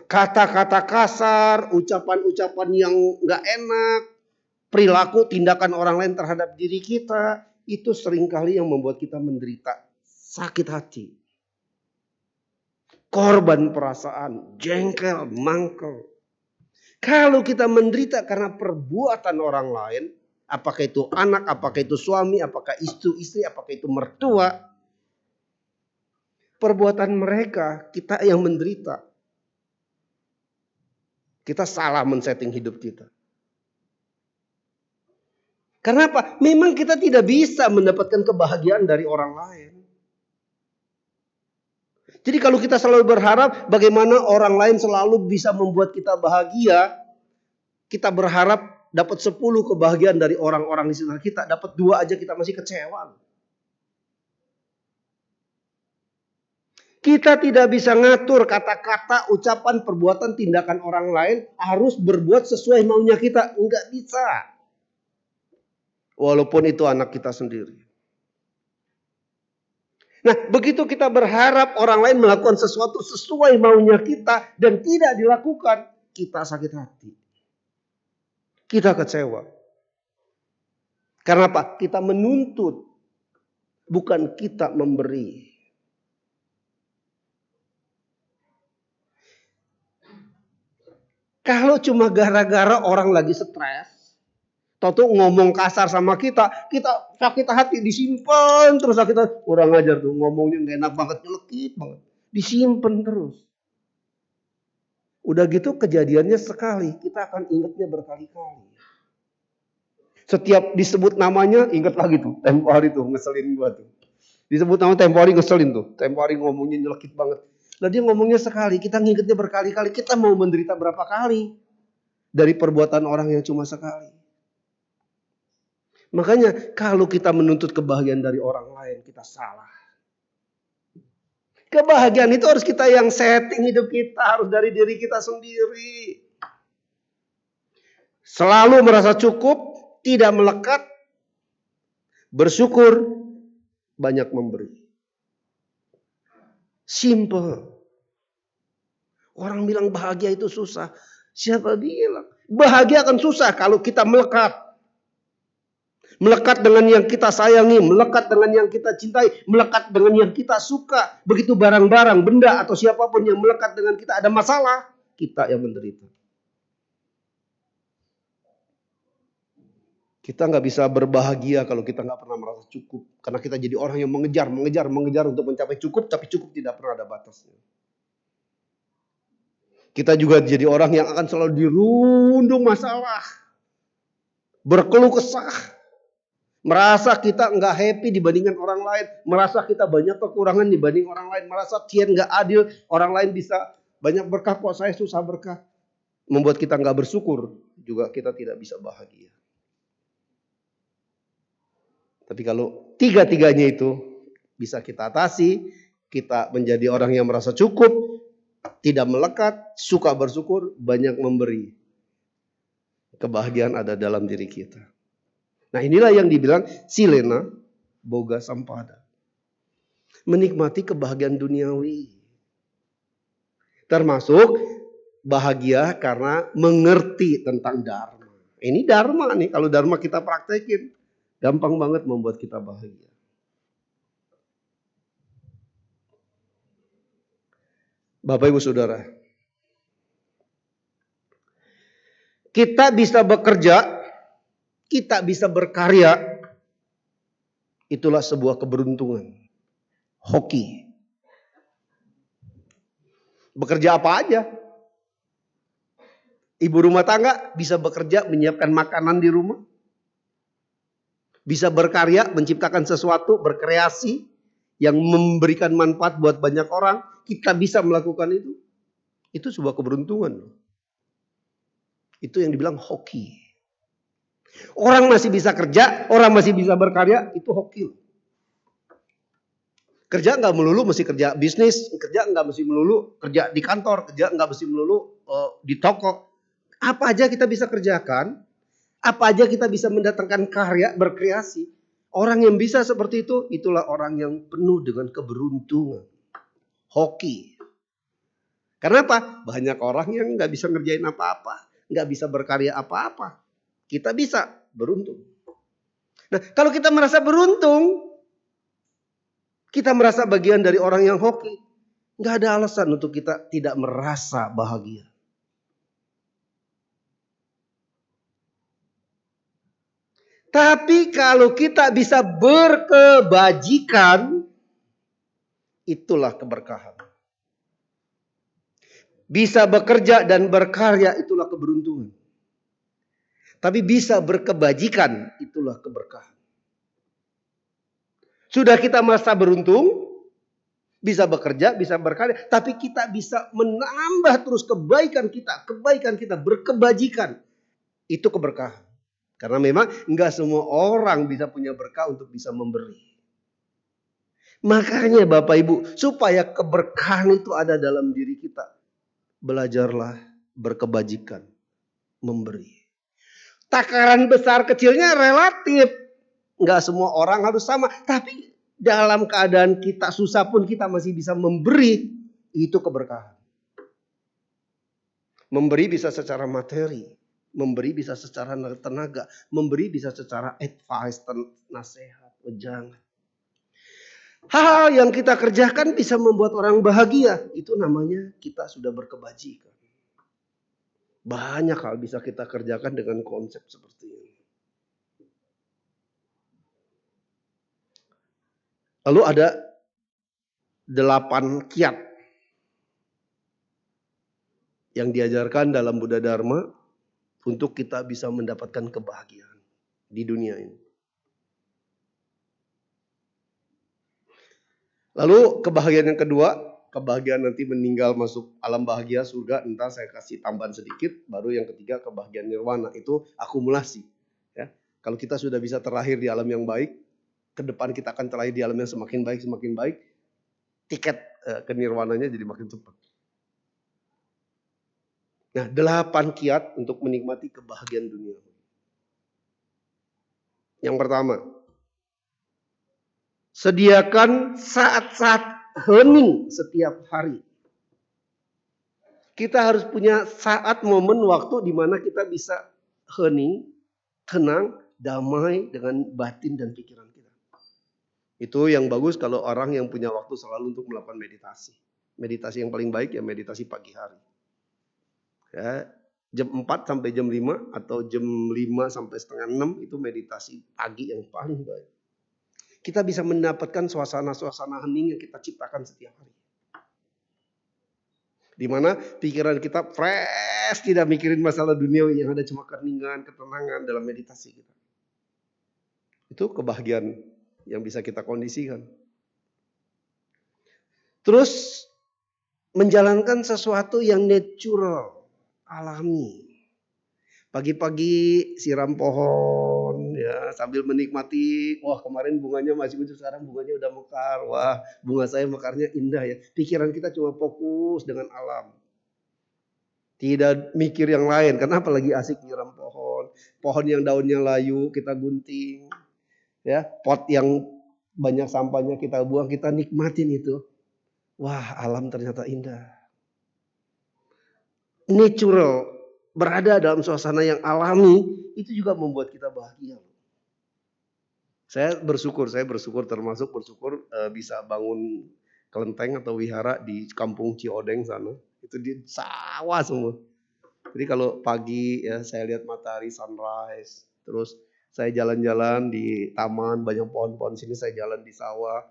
Kata-kata kasar, ucapan-ucapan yang gak enak, perilaku, tindakan orang lain terhadap diri kita, itu seringkali yang membuat kita menderita. Sakit hati. Korban perasaan, jengkel, mangkel. Kalau kita menderita karena perbuatan orang lain, apakah itu anak, apakah itu suami, apakah istri, apakah itu mertua. Perbuatan mereka, kita yang menderita. Kita salah men-setting hidup kita. Karena apa? Memang kita tidak bisa mendapatkan kebahagiaan dari orang lain. Jadi kalau kita selalu berharap bagaimana orang lain selalu bisa membuat kita bahagia, kita berharap dapat 10 kebahagiaan dari orang-orang di sekitar kita, dapat 2 aja kita masih kecewa. Kita tidak bisa ngatur kata-kata, ucapan, perbuatan, tindakan orang lain harus berbuat sesuai maunya kita. Enggak bisa. Walaupun itu anak kita sendiri. Nah, begitu kita berharap orang lain melakukan sesuatu sesuai maunya kita dan tidak dilakukan, kita sakit hati. Kita kecewa. Karena apa? Kita menuntut, bukan kita memberi. Kalau cuma gara-gara orang lagi stres, tahu ngomong kasar sama kita sakit hati, disimpan terus sakit hati. Kurang ajar tuh, ngomongnya gak enak banget, nyelekit banget. Disimpan terus. Udah gitu kejadiannya sekali, kita akan ingatnya berkali-kali. Setiap disebut namanya, ingat lagi tuh, tempo hari tuh, ngeselin gua tuh. Disebut nama tempo hari ngeselin tuh, tempo hari ngomongnya nyelekit banget. Lah dia ngomongnya sekali, kita ngingetnya berkali-kali, kita mau menderita berapa kali dari perbuatan orang yang cuma sekali. Makanya kalau kita menuntut kebahagiaan dari orang lain, kita salah. Kebahagiaan itu harus kita yang setting hidup kita, harus dari diri kita sendiri. Selalu merasa cukup, tidak melekat, bersyukur, banyak memberi. Simple. Orang bilang bahagia itu susah. Siapa bilang? Bahagia akan susah kalau kita melekat. Melekat dengan yang kita sayangi, melekat dengan yang kita cintai, melekat dengan yang kita suka. Begitu barang-barang, benda atau siapapun yang melekat dengan kita ada masalah, kita yang menderita. Kita nggak bisa berbahagia kalau kita nggak pernah merasa cukup. Karena kita jadi orang yang mengejar untuk mencapai cukup, tapi cukup tidak pernah ada batasnya. Kita juga jadi orang yang akan selalu dirundung masalah. Berkeluh kesah. Merasa kita nggak happy dibandingkan orang lain. Merasa kita banyak kekurangan dibanding orang lain. Merasa Tuhan nggak adil. Orang lain bisa banyak berkah, kok saya susah berkah. Membuat kita nggak bersyukur. Juga kita tidak bisa bahagia. Tapi kalau tiga-tiganya itu bisa kita atasi, kita menjadi orang yang merasa cukup, tidak melekat, suka bersyukur, banyak memberi. Kebahagiaan ada dalam diri kita. Nah, inilah yang dibilang silena boga sampada. Menikmati kebahagiaan duniawi. Termasuk bahagia karena mengerti tentang dharma. Ini dharma nih, kalau dharma kita praktekin, gampang banget membuat kita bahagia. Bapak Ibu Saudara, kita bisa bekerja, kita bisa berkarya, itulah sebuah keberuntungan. Hoki. Bekerja apa aja. Ibu rumah tangga bisa bekerja menyiapkan makanan di rumah. Bisa berkarya, menciptakan sesuatu, berkreasi yang memberikan manfaat buat banyak orang. Kita bisa melakukan itu. Itu sebuah keberuntungan. Itu yang dibilang hoki. Orang masih bisa kerja, orang masih bisa berkarya, itu hoki. Kerja nggak melulu mesti kerja bisnis, kerja nggak mesti melulu kerja di kantor, kerja nggak mesti melulu di toko. Apa aja kita bisa kerjakan, apa aja kita bisa mendatangkan karya, berkreasi. Orang yang bisa seperti itu, itulah orang yang penuh dengan keberuntungan. Hoki. Karena apa? Banyak orang yang nggak bisa ngerjain apa-apa, nggak bisa berkarya apa-apa. Kita bisa beruntung. Nah, kalau kita merasa beruntung, kita merasa bagian dari orang yang hoki, nggak ada alasan untuk kita tidak merasa bahagia. Tapi kalau kita bisa berkebajikan, itulah keberkahan. Bisa bekerja dan berkarya, itulah keberuntungan. Tapi bisa berkebajikan, itulah keberkahan. Sudah kita merasa beruntung, bisa bekerja, bisa berkarya, tapi kita bisa menambah terus kebaikan kita berkebajikan. Itu keberkahan. Karena memang enggak semua orang bisa punya berkah untuk bisa memberi. Makanya Bapak Ibu, supaya keberkahan itu ada dalam diri kita, belajarlah berkebajikan, memberi. Takaran besar kecilnya relatif. Enggak semua orang harus sama. Tapi dalam keadaan kita susah pun kita masih bisa memberi. Itu keberkahan. Memberi bisa secara materi. Memberi bisa secara tenaga. Memberi bisa secara advice, nasihat, wejangan. Hal yang kita kerjakan bisa membuat orang bahagia. Itu namanya kita sudah berkebajikan. Banyak hal bisa kita kerjakan dengan konsep seperti ini. Lalu ada 8 kiat yang diajarkan dalam Buddha Dharma untuk kita bisa mendapatkan kebahagiaan di dunia ini. Lalu kebahagiaan yang kedua, kebahagiaan nanti meninggal masuk alam bahagia surga, entah saya kasih tambahan sedikit. Baru yang ketiga kebahagiaan nirwana, itu akumulasi. Ya. Kalau kita sudah bisa terlahir di alam yang baik, ke depan kita akan terlahir di alam yang semakin baik, tiket ke nirwananya jadi makin cepat. Nah, 8 kiat untuk menikmati kebahagiaan dunia. Yang pertama, sediakan saat-saat hening setiap hari. Kita harus punya saat, momen, waktu di mana kita bisa hening, tenang, damai dengan batin dan pikiran kita. Itu yang bagus kalau orang yang punya waktu selalu untuk melakukan meditasi. Meditasi yang paling baik ya meditasi pagi hari. Ya, Jam 4 sampai jam 5 atau jam 5 sampai setengah 6 itu meditasi pagi yang paling baik. Kita bisa mendapatkan suasana-suasana hening yang kita ciptakan setiap hari. Di mana pikiran kita fresh, tidak mikirin masalah dunia, yang ada cuma keheningan, ketenangan dalam meditasi kita. Itu kebahagiaan yang bisa kita kondisikan. Terus menjalankan sesuatu yang natural, alami. Pagi-pagi siram pohon ya sambil menikmati, wah kemarin bunganya masih lucu, sekarang bunganya udah mekar. Wah, bunga saya mekarnya indah ya. Pikiran kita cuma fokus dengan alam. Tidak mikir yang lain, karena apalagi asik nyiram pohon. Pohon yang daunnya layu kita gunting. Ya, pot yang banyak sampahnya kita buang, kita nikmatin itu. Wah, alam ternyata indah. Natural, berada dalam suasana yang alami, itu juga membuat kita bahagia. Saya bersyukur termasuk bersyukur bisa bangun kelenteng atau wihara di kampung Ciodeng sana. Itu di sawah semua. Jadi kalau pagi ya saya lihat matahari sunrise, terus saya jalan-jalan di taman, banyak pohon-pohon sini, saya jalan di sawah.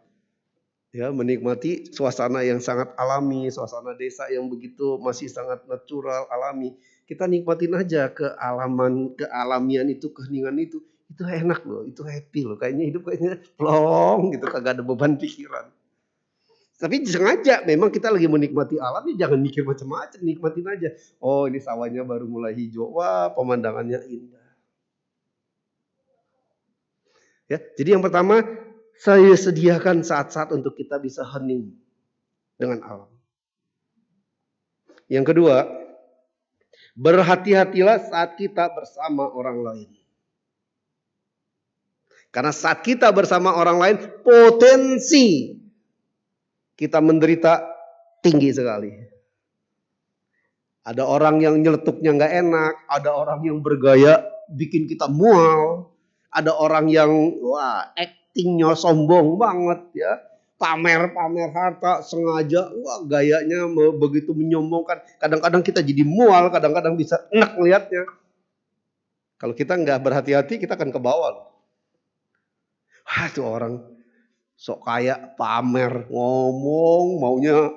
Ya, menikmati suasana yang sangat alami, suasana desa yang begitu masih sangat natural, alami. Kita nikmatin aja kealamian itu, keheningan itu enak loh, itu happy loh. Kayaknya hidup kayaknya plong gitu, kagak ada beban pikiran. Tapi sengaja memang kita lagi menikmati alam, ya jangan mikir macam-macam, nikmatin aja. Oh, ini sawahnya baru mulai hijau, wah pemandangannya indah. Ya, jadi yang pertama, saya sediakan saat-saat untuk kita bisa hening dengan alam. Yang kedua, berhati-hatilah saat kita bersama orang lain. Karena saat kita bersama orang lain, potensi kita menderita tinggi sekali. Ada orang yang nyeletuknya nggak enak, ada orang yang bergaya bikin kita mual, ada orang yang wah actingnya sombong banget ya, pamer harta sengaja, wah gayanya begitu menyombongkan. Kadang-kadang kita jadi mual, kadang-kadang bisa enak lihatnya. Kalau kita nggak berhati-hati, kita akan ke bawah loh. Wah itu orang sok kaya, pamer, ngomong, maunya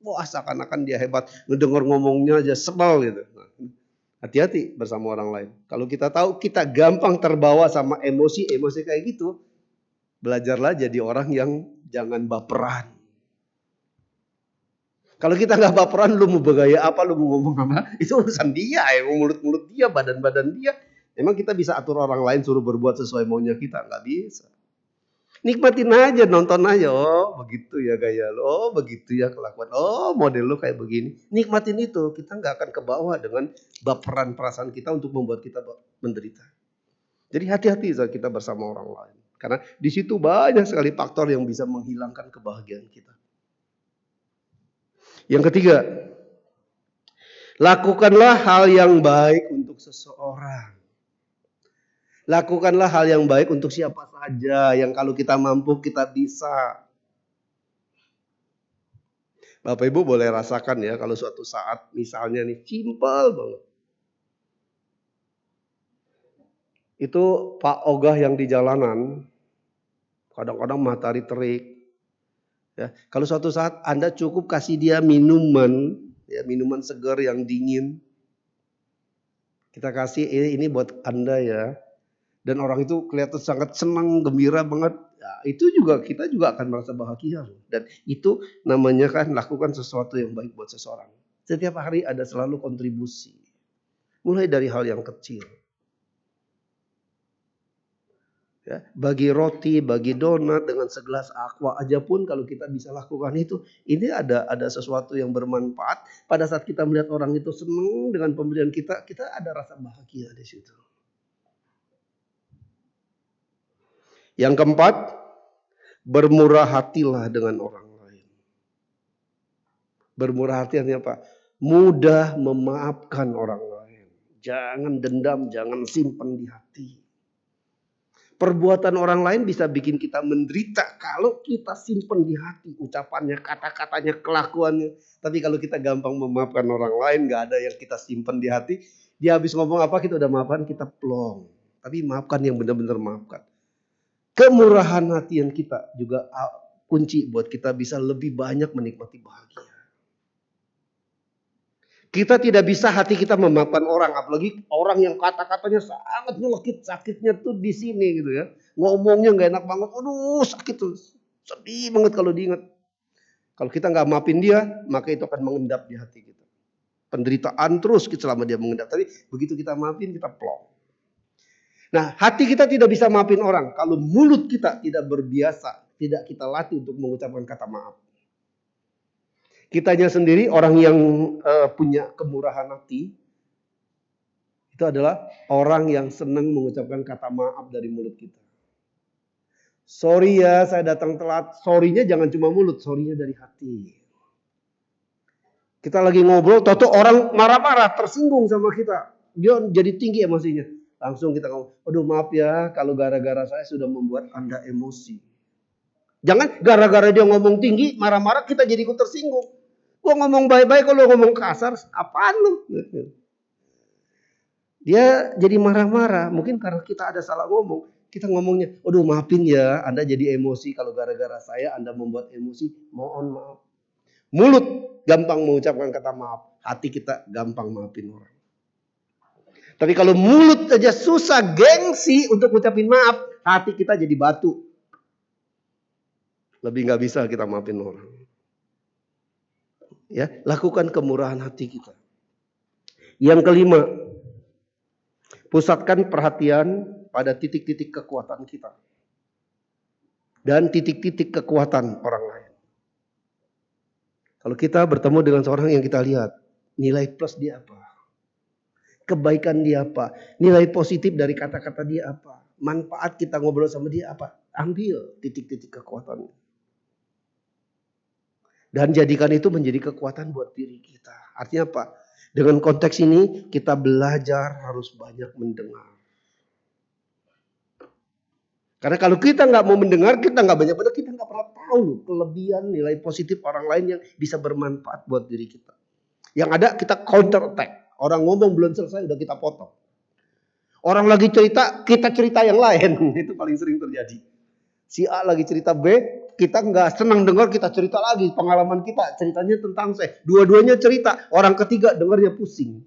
wah seakan-akan dia hebat, ngedenger ngomongnya aja sebel gitu. Hati-hati bersama orang lain. Kalau kita tahu kita gampang terbawa sama emosi kayak gitu, belajarlah jadi orang yang jangan baperan. Kalau kita nggak baperan, lu mau bergaya apa, lu mau ngomong apa, itu urusan dia ya, mulut-mulut dia, badan-badan dia. Emang kita bisa atur orang lain suruh berbuat sesuai maunya kita? Nggak bisa. Nikmatin aja, nonton aja. Oh begitu ya gaya lo, oh begitu ya kelakuan, oh model lo kayak begini. Nikmatin itu, kita nggak akan ke bawah dengan baperan perasaan kita untuk membuat kita menderita. Jadi hati-hati saat kita bersama orang lain. Karena di situ banyak sekali faktor yang bisa menghilangkan kebahagiaan kita. Yang ketiga, lakukanlah hal yang baik untuk seseorang. Lakukanlah hal yang baik untuk siapa saja yang kalau kita mampu kita bisa. Bapak Ibu boleh rasakan ya kalau suatu saat misalnya nih simpel banget. Itu Pak Ogah yang di jalanan kadang-kadang matahari terik. Ya, kalau suatu saat Anda cukup kasih dia minuman, ya minuman segar yang dingin. Kita kasih ini buat Anda ya. Dan orang itu kelihatan sangat senang, gembira banget. Ya, itu juga kita juga akan merasa bahagia. Dan itu namanya kan lakukan sesuatu yang baik buat seseorang. Setiap hari ada selalu kontribusi. Mulai dari hal yang kecil. Ya, bagi roti, bagi donat dengan segelas aqua aja pun kalau kita bisa lakukan itu, ini ada sesuatu yang bermanfaat. Pada saat kita melihat orang itu senang dengan pemberian kita ada rasa bahagia di situ. Yang keempat, bermurah hatilah dengan orang lain. Bermurah hati artinya apa? Mudah memaafkan orang lain. Jangan dendam, jangan simpan di hati. Perbuatan orang lain bisa bikin kita menderita kalau kita simpan di hati. Ucapannya, kata-katanya, kelakuannya. Tapi kalau kita gampang memaafkan orang lain, gak ada yang kita simpan di hati. Dia habis ngomong apa, kita udah maafkan, kita plong. Tapi maafkan yang benar-benar maafkan. Kemurahan hati yang kita juga kunci buat kita bisa lebih banyak menikmati bahagia. Kita tidak bisa hati kita memaafkan orang, apalagi orang yang kata-katanya sangat nyelekit, sakitnya tuh di sini gitu ya. Ngomongnya nggak enak banget, aduh sakit tuh, sedih banget kalau diingat. Kalau kita nggak maafin dia, maka itu akan mengendap di hati kita. Penderitaan terus selama dia mengendap. Tapi begitu kita maafin, kita plong. Nah, hati kita tidak bisa maafin orang kalau mulut kita tidak berbiasa, tidak kita latih untuk mengucapkan kata maaf. Kitanya sendiri orang yang punya kemurahan hati itu adalah orang yang senang mengucapkan kata maaf dari mulut kita. Sorry ya, saya datang telat. Sorry-nya jangan cuma mulut, sorry-nya dari hati. Kita lagi ngobrol, toto orang marah-marah, tersinggung sama kita. Dia jadi tinggi emosinya. Langsung kita ngomong, aduh maaf ya kalau gara-gara saya sudah membuat Anda emosi. Jangan gara-gara dia ngomong tinggi, marah-marah kita jadi ikut tersinggung. Gua ngomong baik-baik, kalau ngomong kasar, apaan lu? Dia jadi marah-marah, mungkin karena kita ada salah ngomong. Kita ngomongnya, aduh maafin ya, Anda jadi emosi. Kalau gara-gara saya Anda membuat emosi, mohon maaf. Mulut gampang mengucapkan kata maaf, hati kita gampang maafin orang. Tapi kalau mulut aja susah, gengsi untuk ngucapin maaf, hati kita jadi batu. Lebih nggak bisa kita maafin orang. Ya, lakukan kemurahan hati kita. Yang kelima, pusatkan perhatian pada titik-titik kekuatan kita. Dan titik-titik kekuatan orang lain. Kalau kita bertemu dengan seorang yang kita lihat, nilai plus dia apa? Kebaikan dia apa? Nilai positif dari kata-kata dia apa? Manfaat kita ngobrol sama dia apa? Ambil titik-titik kekuatannya. Dan jadikan itu menjadi kekuatan buat diri kita. Artinya apa? Dengan konteks ini kita belajar harus banyak mendengar. Karena kalau kita nggak mau mendengar, kita nggak banyak-banyak, kita nggak pernah tahu loh kelebihan nilai positif orang lain yang bisa bermanfaat buat diri kita. Yang ada kita counter attack. Orang ngomong belum selesai udah kita potong. Orang lagi cerita, kita cerita yang lain. Itu paling sering terjadi. Si A lagi cerita B, kita nggak senang dengar, kita cerita lagi pengalaman kita. Ceritanya tentang saya. Dua-duanya cerita, orang ketiga dengarnya pusing.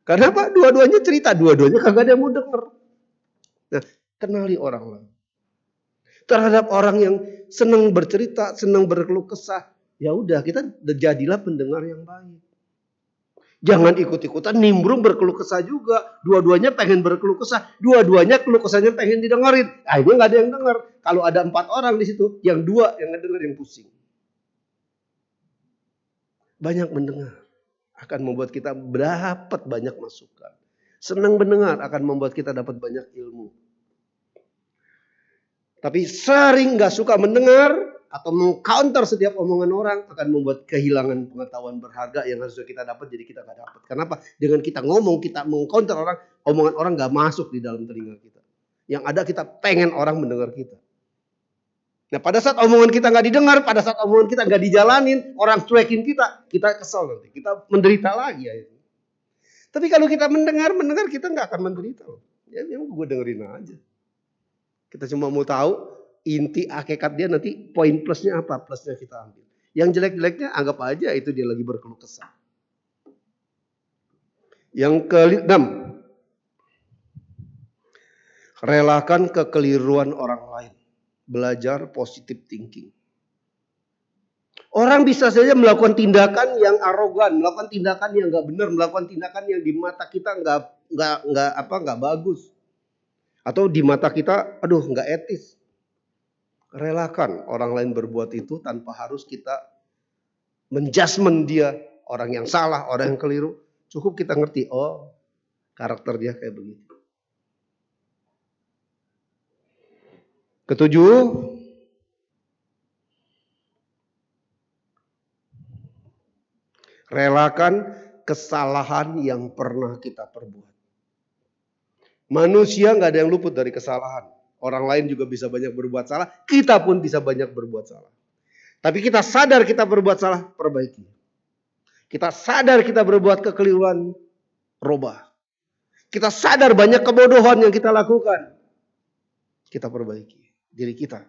Karena apa? Dua-duanya cerita, dua-duanya kagak ada yang mau denger. Nah, kenali orang lain. Terhadap orang yang senang bercerita, senang berkeluh kesah, ya udah kita jadilah pendengar yang baik. Jangan ikut-ikutan nimbrung berkeluh kesah juga. Dua-duanya pengen berkeluh kesah. Dua-duanya keluh kesahnya pengen didengerin. Akhirnya nggak ada yang denger. Kalau ada 4 orang di situ, yang 2 yang ngedenger yang pusing. Banyak mendengar akan membuat kita dapat banyak masukan. Senang mendengar akan membuat kita dapat banyak ilmu. Tapi sering nggak suka mendengar atau meng-counter setiap omongan orang akan membuat kehilangan pengetahuan berharga yang harusnya kita dapat, jadi kita nggak dapat. Kenapa? Dengan kita ngomong, kita meng-counter orang, omongan orang nggak masuk di dalam telinga kita. Yang ada kita pengen orang mendengar kita. Nah pada saat omongan kita nggak didengar, pada saat omongan kita nggak dijalanin, orang cuekin kita kesel nanti, kita menderita lagi. Ya. Tapi kalau kita mendengar kita nggak akan menderita. Ya memang gue dengerin aja. Kita cuma mau tahu inti hakikat dia nanti poin plusnya apa, plusnya kita ambil. Yang jelek-jeleknya anggap aja itu dia lagi berkeluh kesah. Yang ke-6, relakan kekeliruan orang lain. Belajar positive thinking. Orang bisa saja melakukan tindakan yang arogan, melakukan tindakan yang nggak benar, melakukan tindakan yang di mata kita nggak bagus, atau di mata kita, aduh nggak etis. Relakan orang lain berbuat itu tanpa harus kita menjudgment dia orang yang salah, orang yang keliru. Cukup kita ngerti, oh karakter dia kayak begitu. Ketujuh, relakan kesalahan yang pernah kita perbuat. Manusia nggak ada yang luput dari kesalahan. Orang lain juga bisa banyak berbuat salah, kita pun bisa banyak berbuat salah. Tapi kita sadar kita berbuat salah, perbaiki. Kita sadar kita berbuat kekeliruan, robah. Kita sadar banyak kebodohan yang kita lakukan. Kita perbaiki diri kita.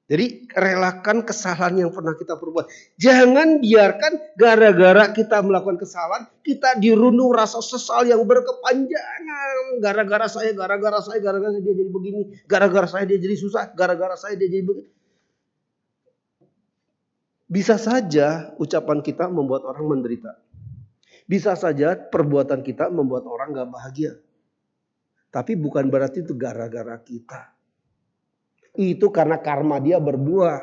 Jadi relakan kesalahan yang pernah kita perbuat. Jangan biarkan gara-gara kita melakukan kesalahan, kita dirundung rasa sesal yang berkepanjangan. Gara-gara saya dia jadi begini. Gara-gara saya dia jadi susah, gara-gara saya dia jadi begini. Bisa saja ucapan kita membuat orang menderita. Bisa saja perbuatan kita membuat orang gak bahagia. Tapi bukan berarti itu gara-gara kita. Itu karena karma dia berbuah.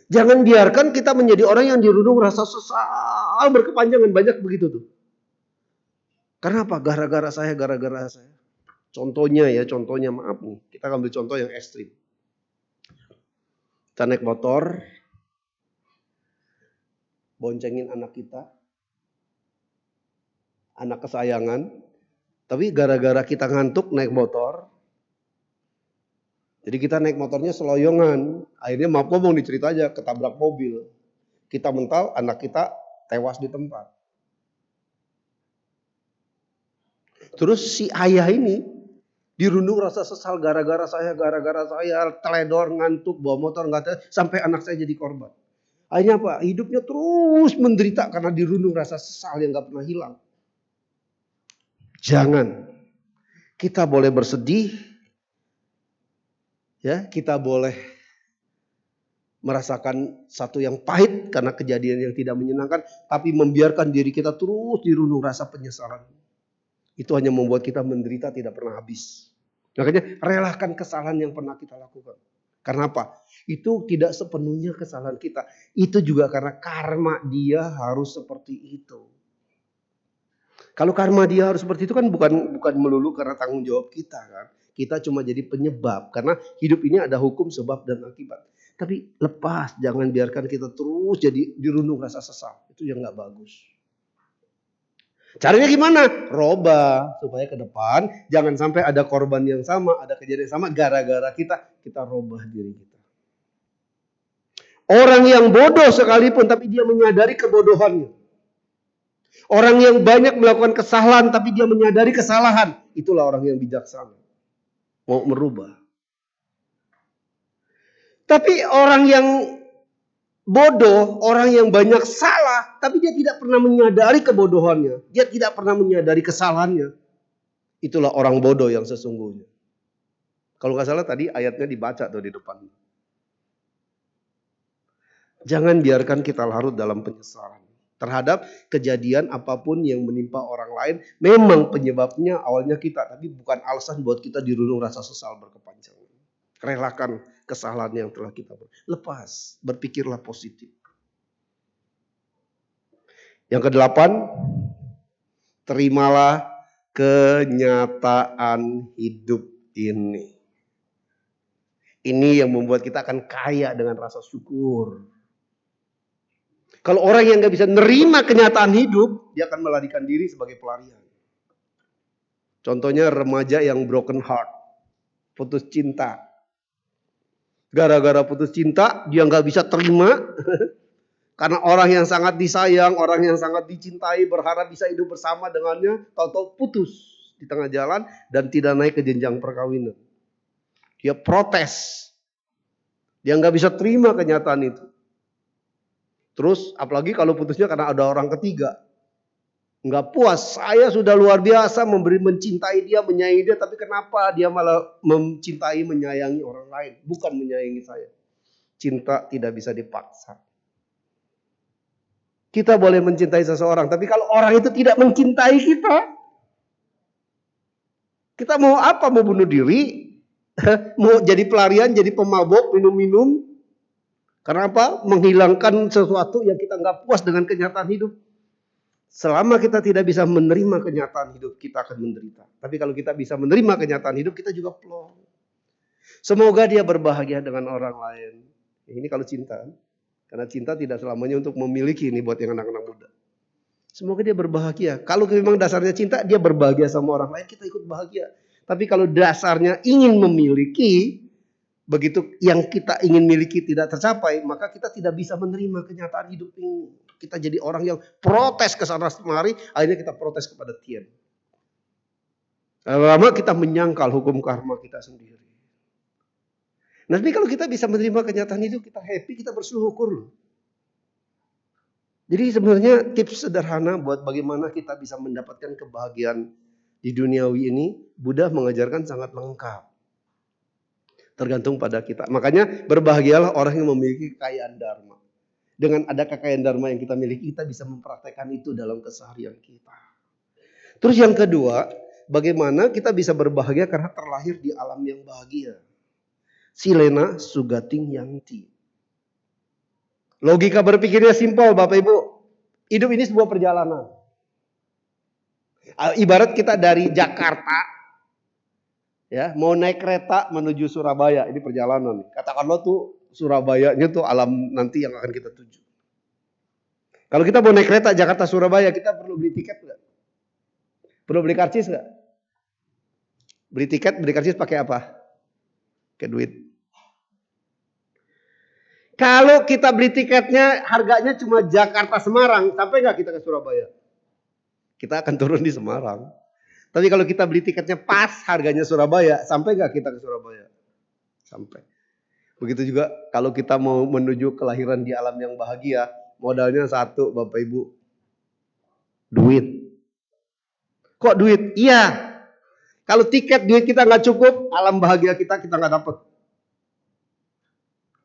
Jangan biarkan kita menjadi orang yang dirundung rasa sesal berkepanjangan. Banyak begitu tuh. Karena apa? Gara-gara saya. Contohnya maaf nih. Kita ambil contoh yang ekstrim. Kita naik motor. Boncengin anak kita. Anak kesayangan. Tapi gara-gara kita ngantuk naik motor. Jadi kita naik motornya seloyongan. Akhirnya maaf ngomong nih cerita aja, ketabrak mobil. Kita mental, anak kita tewas di tempat. Terus si ayah ini dirundung rasa sesal gara-gara saya, teledor, ngantuk, bawa motor, sampai anak saya jadi korban. Akhirnya apa? Hidupnya terus menderita karena dirundung rasa sesal yang gak pernah hilang. Jangan. Kita boleh bersedih. Ya, kita boleh merasakan satu yang pahit karena kejadian yang tidak menyenangkan, tapi membiarkan diri kita terus dirundung rasa penyesalan. Itu hanya membuat kita menderita tidak pernah habis. Makanya relakan kesalahan yang pernah kita lakukan. Karena apa? Itu tidak sepenuhnya kesalahan kita. Itu juga karena karma dia harus seperti itu. Kalau karma dia harus seperti itu kan bukan melulu karena tanggung jawab kita kan. Kita cuma jadi penyebab. Karena hidup ini ada hukum sebab dan akibat. Tapi lepas. Jangan biarkan kita terus jadi dirundung rasa sesal. Itu yang gak bagus. Caranya gimana? Robah. Supaya ke depan jangan sampai ada korban yang sama. Ada kejadian yang sama. Gara-gara kita robah diri kita. Orang yang bodoh sekalipun tapi dia menyadari kebodohannya. Orang yang banyak melakukan kesalahan tapi dia menyadari kesalahan. Itulah orang yang bijaksana. Mau merubah. Tapi orang yang bodoh, orang yang banyak salah, tapi dia tidak pernah menyadari kebodohannya. Dia tidak pernah menyadari kesalahannya. Itulah orang bodoh yang sesungguhnya. Kalau nggak salah tadi ayatnya dibaca tuh di depan. Jangan biarkan kita larut dalam penyesalan. Terhadap kejadian apapun yang menimpa orang lain. Memang penyebabnya awalnya kita. Tapi bukan alasan buat kita dirundung rasa sesal berkepanjangan. Relakan kesalahan yang telah kita buat. Lepas. Berpikirlah positif. Yang ke-8. Terimalah kenyataan hidup ini. Ini yang membuat kita akan kaya dengan rasa syukur. Kalau orang yang gak bisa nerima kenyataan hidup, dia akan melarikan diri sebagai pelarian. Contohnya remaja yang broken heart, putus cinta. Gara-gara putus cinta, dia gak bisa terima. Karena orang yang sangat disayang, orang yang sangat dicintai, berharap bisa hidup bersama dengannya, tahu-tahu putus di tengah jalan dan tidak naik ke jenjang perkawinan. Dia protes. Dia gak bisa terima kenyataan itu. Terus apalagi kalau putusnya karena ada orang ketiga. Nggak puas, saya sudah luar biasa mencintai dia, menyayangi dia. Tapi kenapa dia malah mencintai, menyayangi orang lain. Bukan menyayangi saya. Cinta tidak bisa dipaksa. Kita boleh mencintai seseorang. Tapi kalau orang itu tidak mencintai kita. Kita mau apa? Mau bunuh diri? Mau jadi pelarian, jadi pemabok, minum-minum? Karena apa? Menghilangkan sesuatu yang kita nggak puas dengan kenyataan hidup. Selama kita tidak bisa menerima kenyataan hidup, kita akan menderita. Tapi kalau kita bisa menerima kenyataan hidup, kita juga plong. Semoga dia berbahagia dengan orang lain. Ini kalau cinta. Karena cinta tidak selamanya untuk memiliki, ini buat yang anak-anak muda. Semoga dia berbahagia. Kalau memang dasarnya cinta, dia berbahagia sama orang lain, kita ikut bahagia. Tapi kalau dasarnya ingin memiliki, begitu yang kita ingin miliki tidak tercapai, maka kita tidak bisa menerima kenyataan hidup ini. Kita jadi orang yang protes ke sana kemari, akhirnya kita protes kepada Tien. Lama kita menyangkal hukum karma kita sendiri. Nah, tapi kalau kita bisa menerima kenyataan itu, kita happy, kita bersyukur loh. Jadi sebenarnya tips sederhana buat bagaimana kita bisa mendapatkan kebahagiaan di duniawi ini, Buddha mengajarkan sangat lengkap. Tergantung pada kita. Makanya berbahagialah orang yang memiliki kekayaan dharma. Dengan ada kekayaan dharma yang kita miliki, kita bisa mempraktekkan itu dalam keseharian kita. Terus yang kedua, bagaimana kita bisa berbahagia karena terlahir di alam yang bahagia. Silena sugating yanti. Logika berpikirnya simpel Bapak Ibu. Hidup ini sebuah perjalanan. Ibarat kita dari Jakarta, ya, mau naik kereta menuju Surabaya, ini perjalanan. Katakanlah tuh Surabayanya tuh alam nanti yang akan kita tuju. Kalau kita mau naik kereta Jakarta Surabaya, kita perlu beli tiket nggak? Perlu beli karcis nggak? Beli tiket, beli karcis pakai apa? Pakai duit. Kalau kita beli tiketnya harganya cuma Jakarta Semarang, sampai nggak kita ke Surabaya? Kita akan turun di Semarang. Tapi kalau kita beli tiketnya pas harganya Surabaya, sampai nggak kita ke Surabaya? Sampai. Begitu juga kalau kita mau menuju kelahiran di alam yang bahagia, modalnya satu Bapak Ibu, duit. Kok duit? Iya. Kalau tiket duit kita nggak cukup, alam bahagia kita nggak dapat.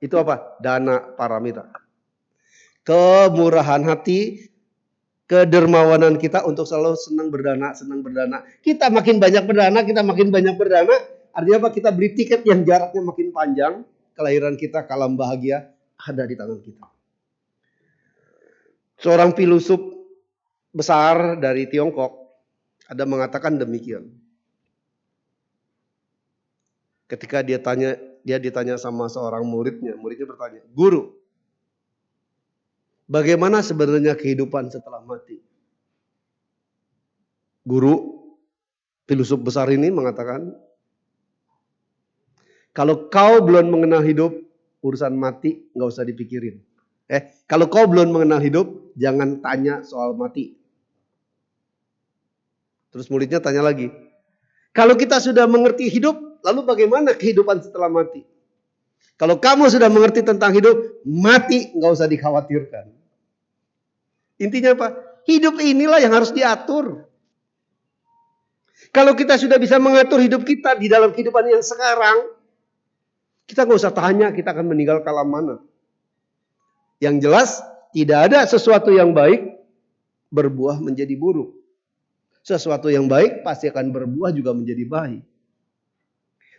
Itu apa? Dana paramita. Kemurahan hati, kedermawanan kita untuk selalu senang berdana. Kita makin banyak berdana, artinya apa? Kita beli tiket yang jaraknya makin panjang, kelahiran kita, kalam bahagia ada di tangan kita. Seorang filosof besar dari Tiongkok ada mengatakan demikian. Ketika dia ditanya sama seorang muridnya bertanya, "Guru, bagaimana sebenarnya kehidupan setelah mati?" Guru, filosof besar ini mengatakan, kalau kau belum mengenal hidup, urusan mati nggak usah dipikirin. Kalau kau belum mengenal hidup, jangan tanya soal mati. Terus muridnya tanya lagi, kalau kita sudah mengerti hidup, lalu bagaimana kehidupan setelah mati? Kalau kamu sudah mengerti tentang hidup, mati nggak usah dikhawatirkan. Intinya apa? Hidup inilah yang harus diatur. Kalau kita sudah bisa mengatur hidup kita di dalam kehidupan yang sekarang, kita nggak usah tanya kita akan meninggal kalam mana. Yang jelas, tidak ada sesuatu yang baik berbuah menjadi buruk. Sesuatu yang baik pasti akan berbuah juga menjadi baik.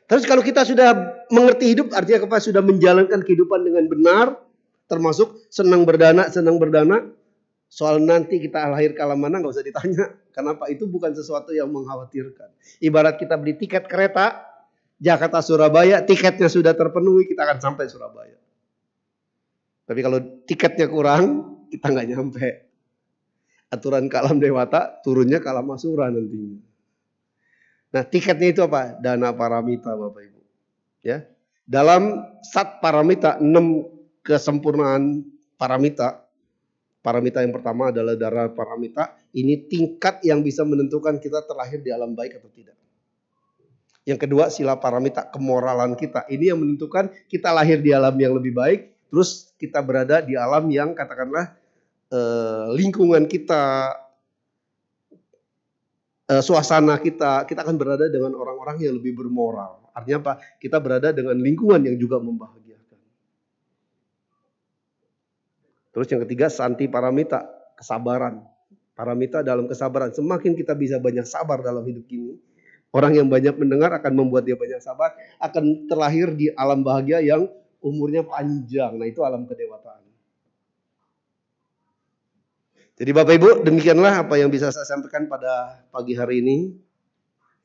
Terus kalau kita sudah mengerti hidup, artinya kita sudah menjalankan kehidupan dengan benar, termasuk senang berdana. Soal nanti kita lahir kalam mana nggak usah ditanya. Kenapa? Itu bukan sesuatu yang mengkhawatirkan. Ibarat kita beli tiket kereta Jakarta Surabaya, tiketnya sudah terpenuhi, kita akan sampai Surabaya. Tapi kalau tiketnya kurang, kita nggak nyampe. Aturan kalam dewata, turunnya kalam asura nantinya. Nah, tiketnya itu apa? Dana paramita, Bapak Ibu. Ya. Dalam sat paramita, 6 kesempurnaan paramita. Paramita yang pertama adalah dana paramita. Ini tingkat yang bisa menentukan kita terlahir di alam baik atau tidak. Yang kedua, sila paramita, kemoralan kita. Ini yang menentukan kita lahir di alam yang lebih baik, terus kita berada di alam yang katakanlah lingkungan kita, suasana kita akan berada dengan orang-orang yang lebih bermoral. Artinya apa? Kita berada dengan lingkungan yang juga membahagiakan. Terus yang ketiga, santi paramita, kesabaran. Paramita dalam kesabaran. Semakin kita bisa banyak sabar dalam hidup ini, orang yang banyak mendengar akan membuat dia banyak sabar, akan terlahir di alam bahagia yang umurnya panjang. Nah, itu alam kedewataan. Jadi Bapak Ibu, demikianlah apa yang bisa saya sampaikan pada pagi hari ini.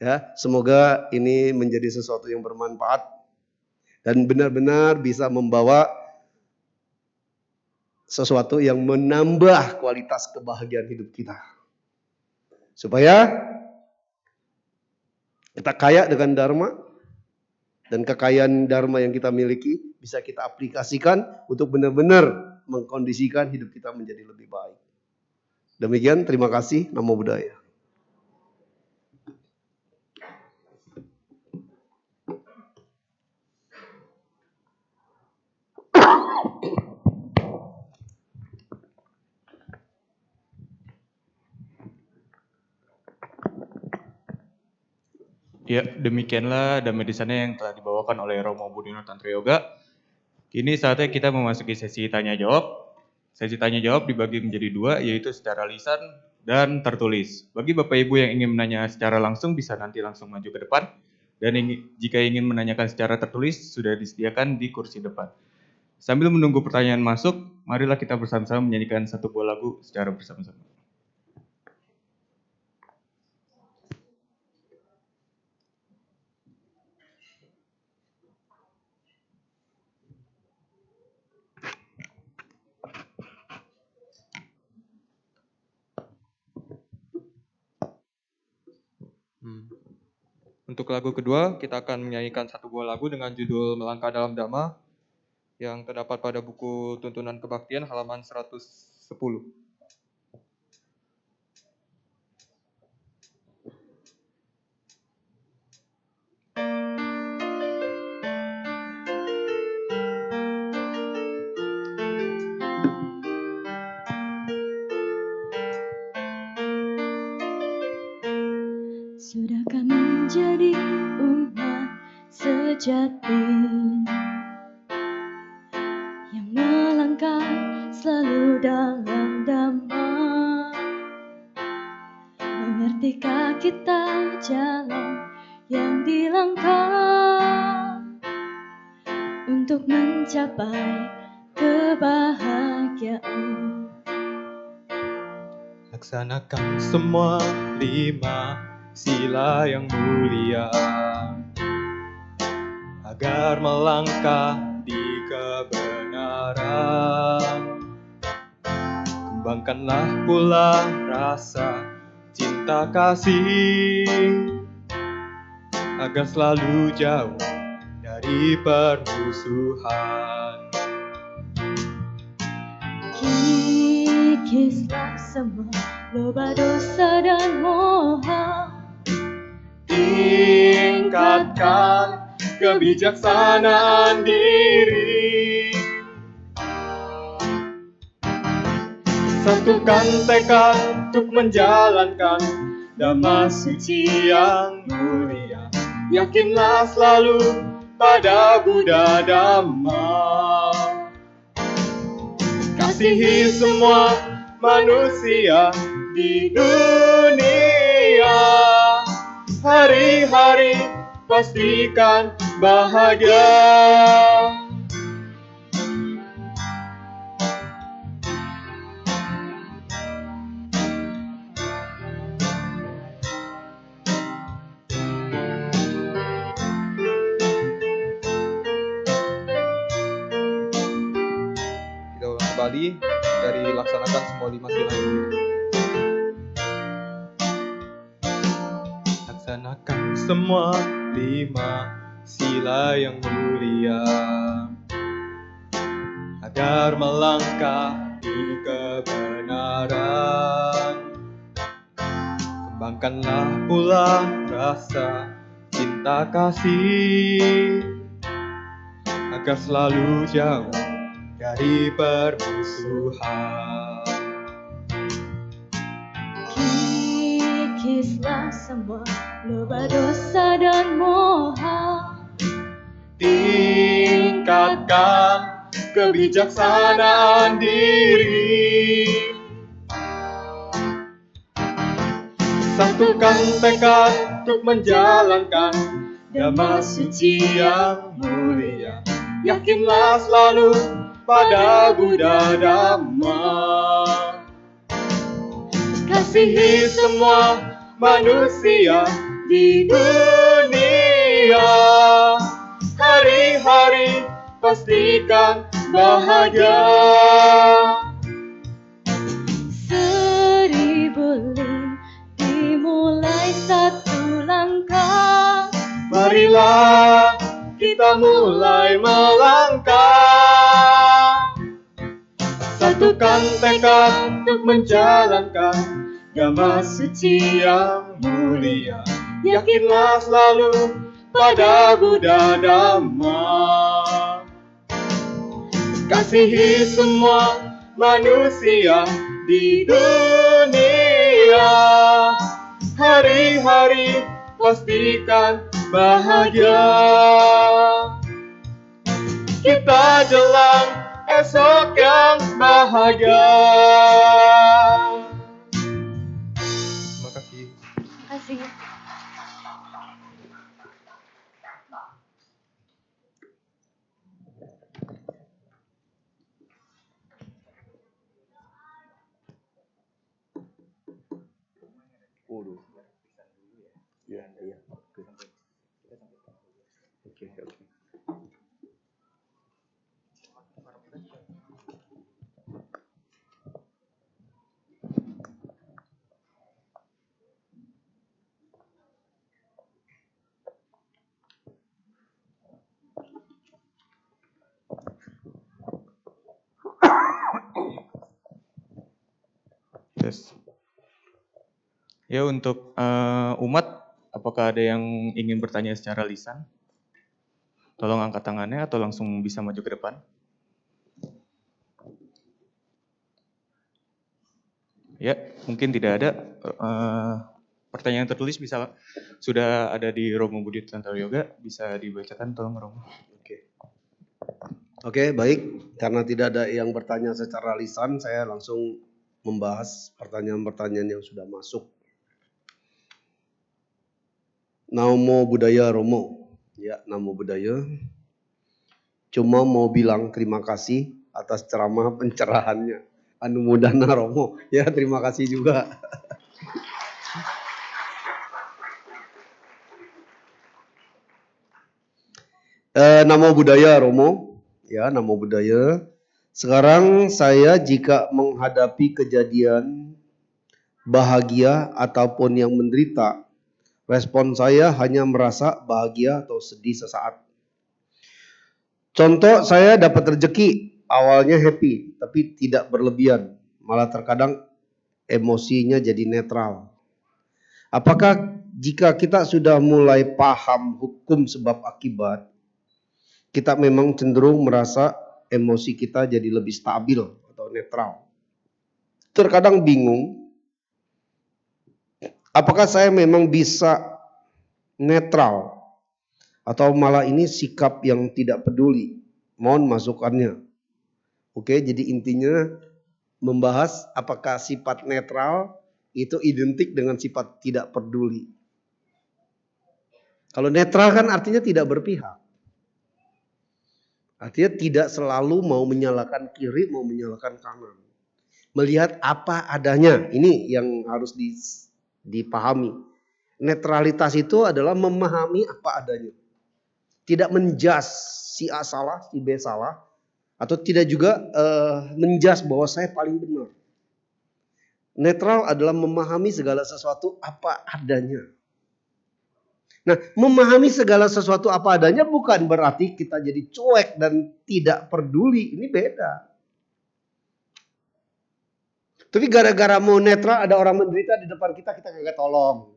Ya, semoga ini menjadi sesuatu yang bermanfaat dan benar-benar bisa membawa sesuatu yang menambah kualitas kebahagiaan hidup kita. Supaya kita kaya dengan dharma, dan kekayaan dharma yang kita miliki bisa kita aplikasikan untuk benar-benar mengkondisikan hidup kita menjadi lebih baik. Demikian, terima kasih. Namo Buddhaya. Ya, demikianlah Dhamma Desana yang telah dibawakan oleh Romo Budino Tantra Yoga. Kini saatnya kita memasuki sesi tanya jawab. Sesi tanya jawab dibagi menjadi dua, yaitu secara lisan dan tertulis. Bagi Bapak Ibu yang ingin menanya secara langsung, bisa nanti langsung maju ke depan. Dan jika ingin menanyakan secara tertulis, sudah disediakan di kursi depan. Sambil menunggu pertanyaan masuk, marilah kita bersama-sama menyanyikan satu buah lagu secara bersama-sama. Untuk lagu kedua, kita akan menyanyikan satu buah lagu dengan judul Melangkah Dalam Dhamma yang terdapat pada buku Tuntunan Kebaktian halaman 110. Sudahkah menjadi umat sejati yang melangkah selalu dalam dhamma? Mengertikah kita jalan yang dilangkah untuk mencapai kebahagiaan? Laksanakan semua 5 sila yang mulia agar melangkah di kebenaran. Kembangkanlah pula rasa cinta kasih agar selalu jauh dari permusuhan. Kikislah semua loba, dosa dan moha. Tingkatkan kebijaksanaan diri. Satukan tekad untuk menjalankan dhamma suci yang mulia. Yakinlah selalu pada Buddha Dhamma. Kasihi semua manusia di dunia. Hari-hari pastikan bahagia. Kita ulang kembali dari laksanakan semua 5 sila ini. Laksanakan semua 5 sila yang mulia agar melangkah di kebenaran. Kembangkanlah pula rasa cinta kasih agar selalu jauh dari permusuhan. Kikislah semua loba, dosa dan moha. Tingkatkan kebijaksanaan diri. Satukan tekad untuk menjalankan dhamma suci yang mulia. Yakinlah selalu pada Buddha Dhamma. Kasihi semua manusia di dunia. Hari-hari pastikan bahagia. 1000 link dimulai satu langkah. Marilah kita mulai melangkah. satukan tekad untuk menjalankan dhamma suci yang mulia. Yakinlah selalu pada Buddha Dhamma. Kasihi semua manusia di dunia. Hari-hari pastikan bahagia. Kita jelang esok yang bahagia. Terima kasih. Kasih. Waduh. Ya, iya. Oke. Yes. Ya untuk umat, apakah ada yang ingin bertanya secara lisan? Tolong angkat tangannya atau langsung bisa maju ke depan. Ya, mungkin tidak ada. Pertanyaan tertulis bisa sudah ada di Romo Budi Tantara Yoga, bisa dibacakan tolong Romo. Oke, baik. Karena tidak ada yang bertanya secara lisan, saya langsung membahas pertanyaan-pertanyaan yang sudah masuk. Namo Buddhaya Romo. Ya, Namo Buddhaya. Cuma mau bilang terima kasih atas ceramah pencerahannya. Anumodana Romo. Ya, terima kasih juga. Namo Buddhaya Romo. Ya, Namo Buddhaya. Sekarang saya jika menghadapi kejadian bahagia ataupun yang menderita, respon saya hanya merasa bahagia atau sedih sesaat. Contoh, saya dapat rezeki, awalnya happy, tapi tidak berlebihan. Malah terkadang emosinya jadi netral. Apakah jika kita sudah mulai paham hukum sebab akibat, kita memang cenderung merasa emosi kita jadi lebih stabil atau netral? Terkadang bingung, apakah saya memang bisa netral atau malah ini sikap yang tidak peduli? Mohon masukannya. Oke, jadi intinya membahas apakah sifat netral itu identik dengan sifat tidak peduli. Kalau netral kan artinya tidak berpihak. Artinya tidak selalu mau menyalahkan kiri, mau menyalahkan kanan. Melihat apa adanya, ini yang harus dipahami. Netralitas itu adalah memahami apa adanya. Tidak menjas si A salah, si B salah. Atau tidak juga menjas bahwa saya paling benar. Netral adalah memahami segala sesuatu apa adanya. Nah, memahami segala sesuatu apa adanya bukan berarti kita jadi cuek dan tidak peduli. Ini beda. Tapi gara-gara mau netral ada orang menderita di depan kita kagak tolong.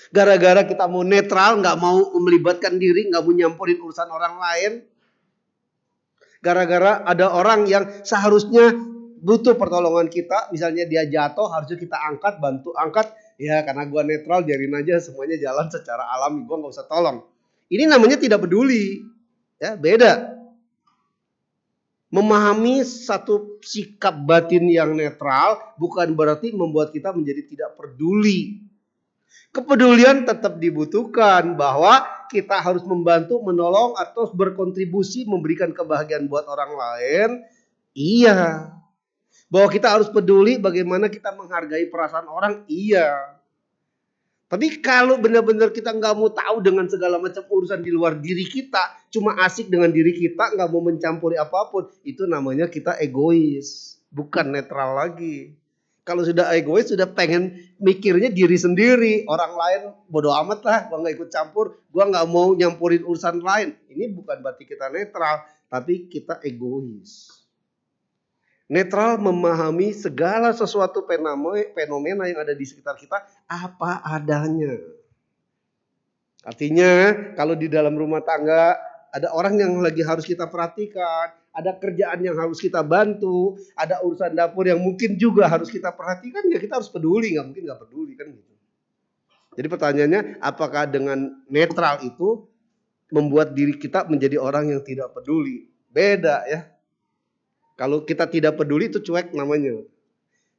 Gara-gara kita mau netral, nggak mau melibatkan diri, nggak mau nyampurin urusan orang lain. Gara-gara ada orang yang seharusnya butuh pertolongan kita, misalnya dia jatuh, harusnya kita angkat, bantu angkat. Ya karena gua netral, biarin aja semuanya jalan secara alami, gua nggak usah tolong. Ini namanya tidak peduli, ya beda. Memahami satu sikap batin yang netral bukan berarti membuat kita menjadi tidak peduli. Kepedulian tetap dibutuhkan bahwa kita harus membantu, menolong atau berkontribusi memberikan kebahagiaan buat orang lain. Iya. Bahwa kita harus peduli bagaimana kita menghargai perasaan orang. Iya. Tapi kalau benar-benar kita nggak mau tahu dengan segala macam urusan di luar diri kita, cuma asik dengan diri kita, nggak mau mencampuri apapun, itu namanya kita egois, bukan netral lagi. Kalau sudah egois, sudah pengen mikirnya diri sendiri, orang lain bodoh amat lah, gua nggak ikut campur, gua nggak mau nyampurin urusan lain. Ini bukan berarti kita netral, tapi kita egois. Netral memahami segala sesuatu fenomena yang ada di sekitar kita apa adanya. Artinya kalau di dalam rumah tangga ada orang yang lagi harus kita perhatikan, ada kerjaan yang harus kita bantu, ada urusan dapur yang mungkin juga harus kita perhatikan, ya kita harus peduli, nggak mungkin nggak peduli kan gitu. Jadi pertanyaannya, apakah dengan netral itu membuat diri kita menjadi orang yang tidak peduli? Beda ya. Kalau kita tidak peduli itu cuek namanya.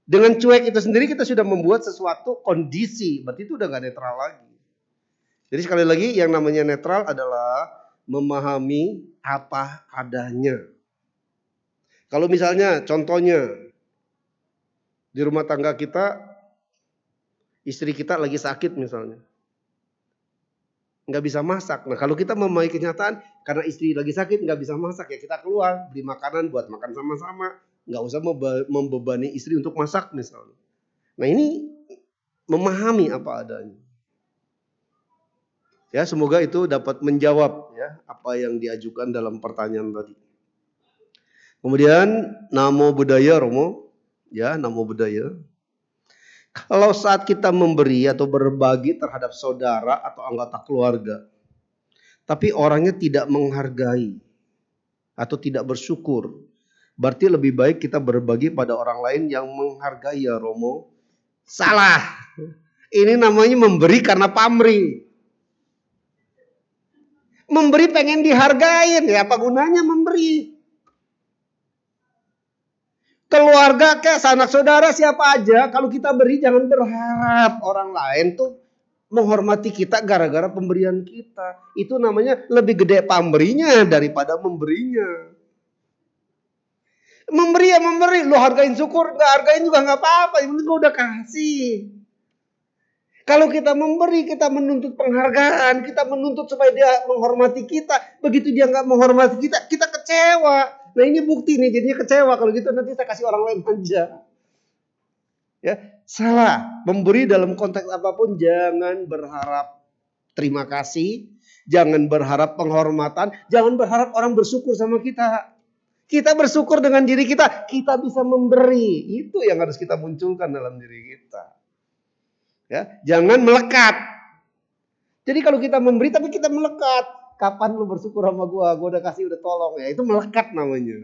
Dengan cuek itu sendiri kita sudah membuat sesuatu kondisi, berarti itu udah nggak netral lagi. Jadi sekali lagi yang namanya netral adalah memahami apa adanya. Kalau misalnya contohnya di rumah tangga kita, istri kita lagi sakit misalnya, nggak bisa masak. Nah kalau kita memahami kenyataan karena istri lagi sakit nggak bisa masak, ya kita keluar beli makanan buat makan sama-sama, nggak usah membebani istri untuk masak misalnya. Nah ini memahami apa adanya. Ya semoga itu dapat menjawab ya apa yang diajukan dalam pertanyaan tadi. Kemudian namo buddhaya Romo, ya namo buddhaya. Kalau saat kita memberi atau berbagi terhadap saudara atau anggota keluarga, tapi orangnya tidak menghargai atau tidak bersyukur, berarti lebih baik kita berbagi pada orang lain yang menghargai ya Romo. Salah. Ini namanya memberi karena pamrih. Memberi pengen dihargain, ya apa gunanya memberi? Keluarga kayak sanak saudara siapa aja, kalau kita beri jangan berharap orang lain tuh menghormati kita gara-gara pemberian kita. Itu namanya lebih gede pamrihnya daripada memberinya. Memberi ya memberi, lo hargain syukur, nggak hargain juga nggak apa-apa, yang penting lo udah kasih. Kalau kita memberi, kita menuntut penghargaan, kita menuntut supaya dia menghormati kita. Begitu dia nggak menghormati kita, kita kecewa. Nah ini bukti nih, jadinya kecewa. Kalau gitu nanti saya kasih orang lain aja. Ya, salah. Memberi dalam konteks apapun jangan berharap terima kasih, jangan berharap penghormatan, jangan berharap orang bersyukur sama kita. Kita bersyukur dengan diri kita, kita bisa memberi. Itu yang harus kita munculkan dalam diri kita. Ya, jangan melekat. Jadi kalau kita memberi tapi kita melekat, kapan lu bersyukur sama gua udah kasih, udah tolong, ya itu melekat namanya.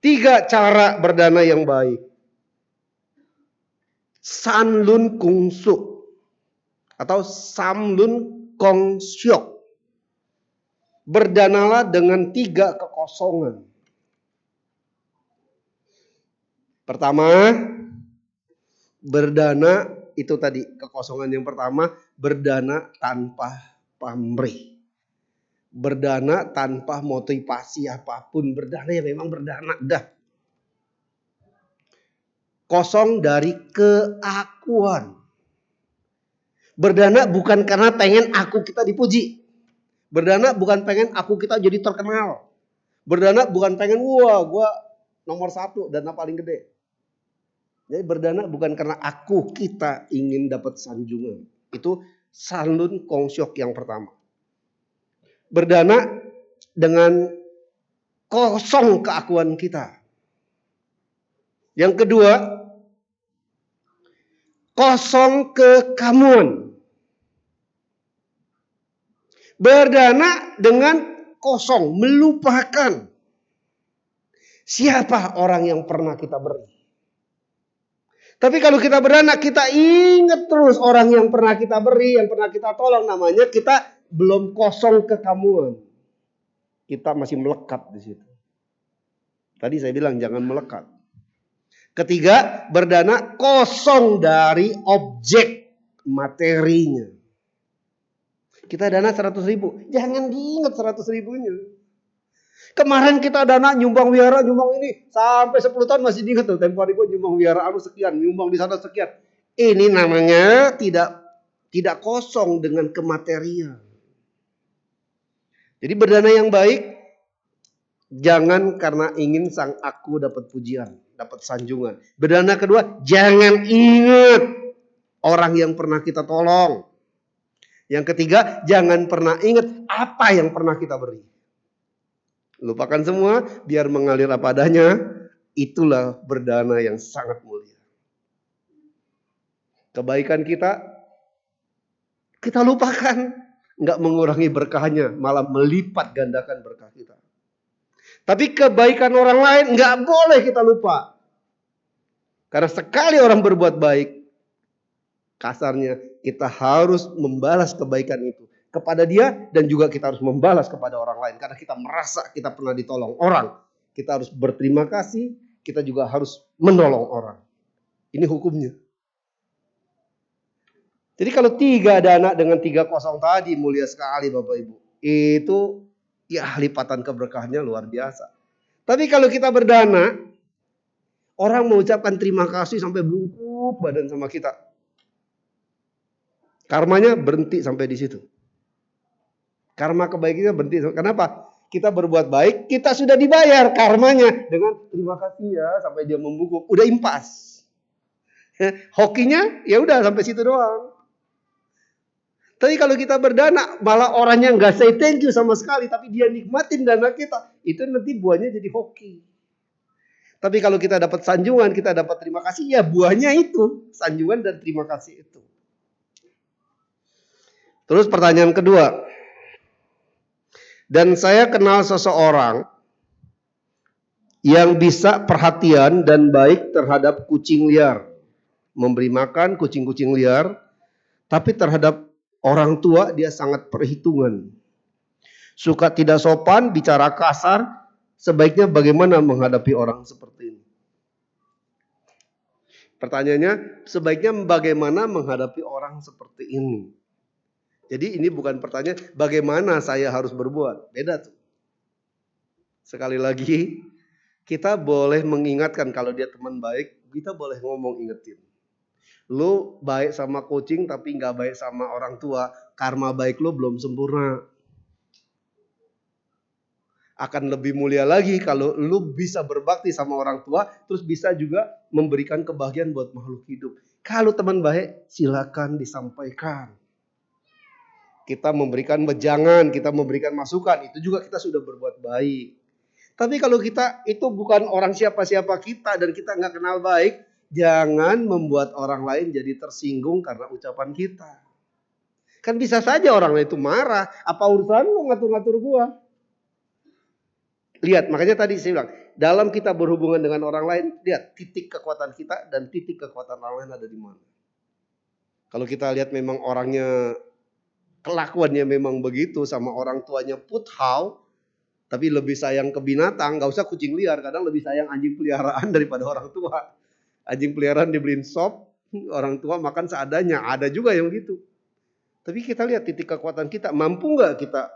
3 cara berdana yang baik. Sanlun kungsu atau samlun kongsyok. Berdanalah dengan 3 kekosongan. Pertama, berdana itu tadi kekosongan yang pertama, berdana tanpa pamrih. Berdana tanpa motivasi apapun, berdana ya memang berdana dah. Kosong dari keakuan. Berdana bukan karena pengen aku kita dipuji. Berdana bukan pengen aku kita jadi terkenal. Berdana bukan pengen wah gua nomor 1 dana paling gede. Jadi berdana bukan karena aku kita ingin dapat sanjungan. Itu sanlun kongsyok yang pertama. Berdana dengan kosong keakuan kita. Yang kedua, kosong kekamuan. Berdana dengan kosong, melupakan siapa orang yang pernah kita beri. Tapi kalau kita berdana, kita ingat terus orang yang pernah kita beri, yang pernah kita tolong, namanya kita belum kosong kekamuan. Kita masih melekat di situ. Tadi saya bilang jangan melekat. Ketiga, berdana kosong dari objek materinya. Kita dana 100.000, jangan diingat 100.000-nya. Kemarin kita dana nyumbang wihara, nyumbang ini sampai 10 tahun masih diingat tuh. Tempo hari gue nyumbang wihara sekian, nyumbang di sana sekian. Ini namanya tidak kosong dengan kematerian. Jadi berdana yang baik jangan karena ingin sang aku dapat pujian, dapat sanjungan. Berdana kedua, jangan ingat orang yang pernah kita tolong. Yang ketiga, jangan pernah ingat apa yang pernah kita beri. Lupakan semua, biar mengalir apa adanya. Itulah berdana yang sangat mulia. Kebaikan kita lupakan. Nggak mengurangi berkahnya, malah melipat gandakan berkah kita. Tapi kebaikan orang lain nggak boleh kita lupa. Karena sekali orang berbuat baik, kasarnya kita harus membalas kebaikan itu kepada dia, dan juga kita harus membalas kepada orang lain. Karena kita merasa kita pernah ditolong orang. Kita harus berterima kasih, kita juga harus menolong orang. Ini hukumnya. Jadi kalau 3 dana dengan 3 kosong tadi mulia sekali Bapak Ibu. Itu ya lipatan keberkahannya luar biasa. Tapi kalau kita berdana, orang mengucapkan terima kasih sampai bungkuk badan sama kita. Karmanya berhenti sampai di situ. Karma kebaikannya berhenti. Kenapa? Kita berbuat baik, kita sudah dibayar karmanya dengan terima kasih ya sampai dia membungkuk. Udah impas. Hokinya ya udah sampai situ doang. Tapi kalau kita berdana, malah orangnya nggak say thank you sama sekali, tapi dia nikmatin dana kita, itu nanti buahnya jadi hoki. Tapi kalau kita dapat sanjungan, kita dapat terima kasih, ya buahnya itu, sanjungan dan terima kasih itu. Terus pertanyaan kedua, dan saya kenal seseorang yang bisa perhatian dan baik terhadap kucing liar, memberi makan kucing-kucing liar, tapi terhadap orang tua dia sangat perhitungan. Suka tidak sopan, bicara kasar. Sebaiknya bagaimana menghadapi orang seperti ini? Pertanyaannya, sebaiknya bagaimana menghadapi orang seperti ini? Jadi ini bukan pertanyaan bagaimana saya harus berbuat. Beda tuh. Sekali lagi, kita boleh mengingatkan kalau dia teman baik, kita boleh ngomong ingetin. Lu baik sama kucing tapi nggak baik sama orang tua, karma baik lu belum sempurna. Akan lebih mulia lagi kalau lu bisa berbakti sama orang tua, terus bisa juga memberikan kebahagiaan buat makhluk hidup. Kalau teman baik, silakan disampaikan. Kita memberikan wejangan, kita memberikan masukan, itu juga kita sudah berbuat baik. Tapi kalau kita itu bukan orang siapa-siapa kita dan kita nggak kenal baik, jangan membuat orang lain jadi tersinggung karena ucapan kita. Kan bisa saja orang lain itu marah. Apa urusan lu ngatur-ngatur gua? Lihat, makanya tadi saya bilang, dalam kita berhubungan dengan orang lain, lihat titik kekuatan kita dan titik kekuatan orang lain ada di mana. Kalau kita lihat memang orangnya, kelakuannya memang begitu, sama orang tuanya puthau, tapi lebih sayang ke binatang, gak usah kucing liar, kadang lebih sayang anjing peliharaan daripada orang tua. Anjing peliharaan dibeliin sop, orang tua makan seadanya. Ada juga yang gitu. Tapi kita lihat titik kekuatan kita. Mampu nggak kita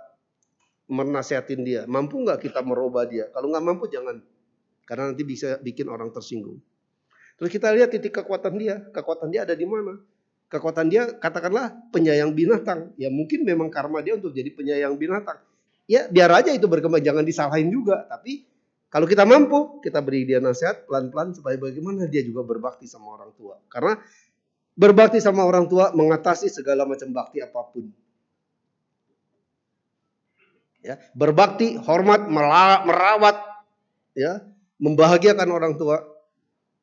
menasihatin dia? Mampu nggak kita merubah dia? Kalau nggak mampu jangan. Karena nanti bisa bikin orang tersinggung. Terus kita lihat titik kekuatan dia. Kekuatan dia ada di mana? Kekuatan dia katakanlah penyayang binatang. Ya mungkin memang karma dia untuk jadi penyayang binatang. Ya biar aja itu berkembang. Jangan disalahin juga. Tapi kalau kita mampu, kita beri dia nasihat pelan-pelan supaya bagaimana dia juga berbakti sama orang tua. Karena berbakti sama orang tua mengatasi segala macam bakti apapun. Ya, berbakti, hormat, merawat, ya, membahagiakan orang tua.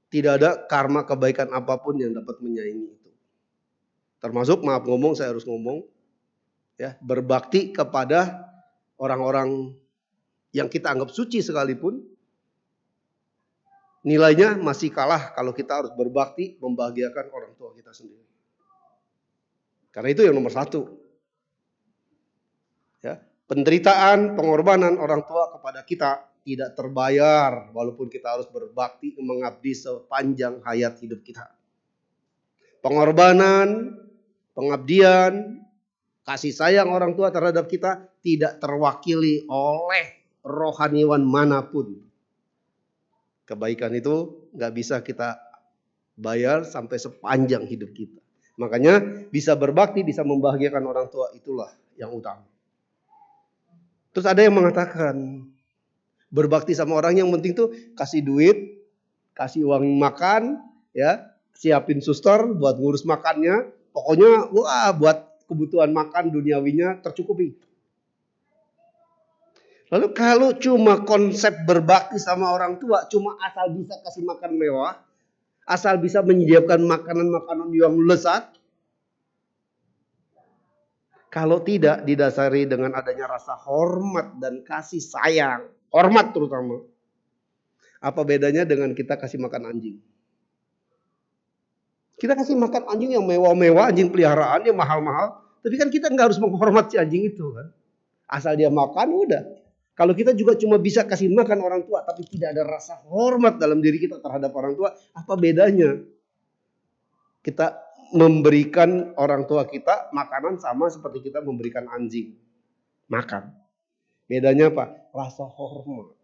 Tidak ada karma kebaikan apapun yang dapat menyaingi itu. Termasuk, maaf ngomong, saya harus ngomong. Ya, berbakti kepada orang-orang yang kita anggap suci sekalipun, nilainya masih kalah kalau kita harus berbakti membahagiakan orang tua kita sendiri. Karena itu yang nomor 1. Ya, penderitaan, pengorbanan orang tua kepada kita tidak terbayar walaupun kita harus berbakti mengabdi sepanjang hayat hidup kita. Pengorbanan, pengabdian, kasih sayang orang tua terhadap kita tidak terwakili oleh rohaniwan manapun. Kebaikan itu nggak bisa kita bayar sampai sepanjang hidup kita. Makanya bisa berbakti, bisa membahagiakan orang tua, itulah yang utama. Terus ada yang mengatakan berbakti sama orang yang penting tuh kasih duit, kasih uang makan, ya, siapin suster buat ngurus makannya, pokoknya wah buat kebutuhan makan duniawinya tercukupi. Lalu kalau cuma konsep berbakti sama orang tua, cuma asal bisa kasih makan mewah, asal bisa menyediakan makanan-makanan yang lezat, kalau tidak didasari dengan adanya rasa hormat dan kasih sayang, hormat terutama, apa bedanya dengan kita kasih makan anjing? Kita kasih makan anjing yang mewah-mewah, anjing peliharaan yang mahal-mahal, tapi kan kita nggak harus menghormati anjing itu kan. Asal dia makan udah. Kalau kita juga cuma bisa kasih makan orang tua, tapi tidak ada rasa hormat dalam diri kita terhadap orang tua, apa bedanya? Kita memberikan orang tua kita makanan sama seperti kita memberikan anjing makan. Bedanya apa? Rasa hormat.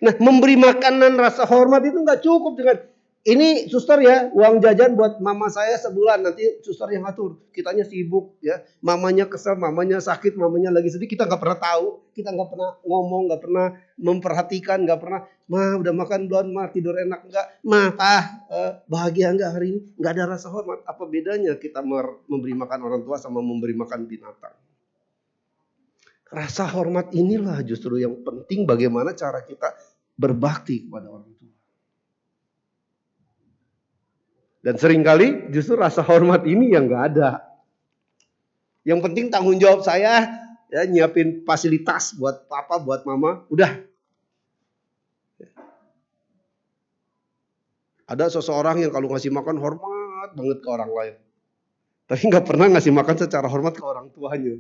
Nah, memberi makanan rasa hormat itu nggak cukup dengan ini suster ya, uang jajan buat mama saya sebulan, nanti suster yang atur. Kitanya sibuk ya, mamanya kesel, mamanya sakit, mamanya lagi sedih, kita nggak pernah tahu, kita nggak pernah ngomong, nggak pernah memperhatikan, nggak pernah, ma udah makan belum, ma tidur enak nggak, ma pak bahagia nggak hari ini, nggak ada rasa hormat. Apa bedanya kita memberi makan orang tua sama memberi makan binatang? Rasa hormat inilah justru yang penting bagaimana cara kita berbakti kepada orang tua. Dan seringkali justru rasa hormat ini yang nggak ada. Yang penting tanggung jawab saya ya nyiapin fasilitas buat papa, buat mama, udah. Ada seseorang yang kalau ngasih makan hormat banget ke orang lain, tapi nggak pernah ngasih makan secara hormat ke orang tuanya.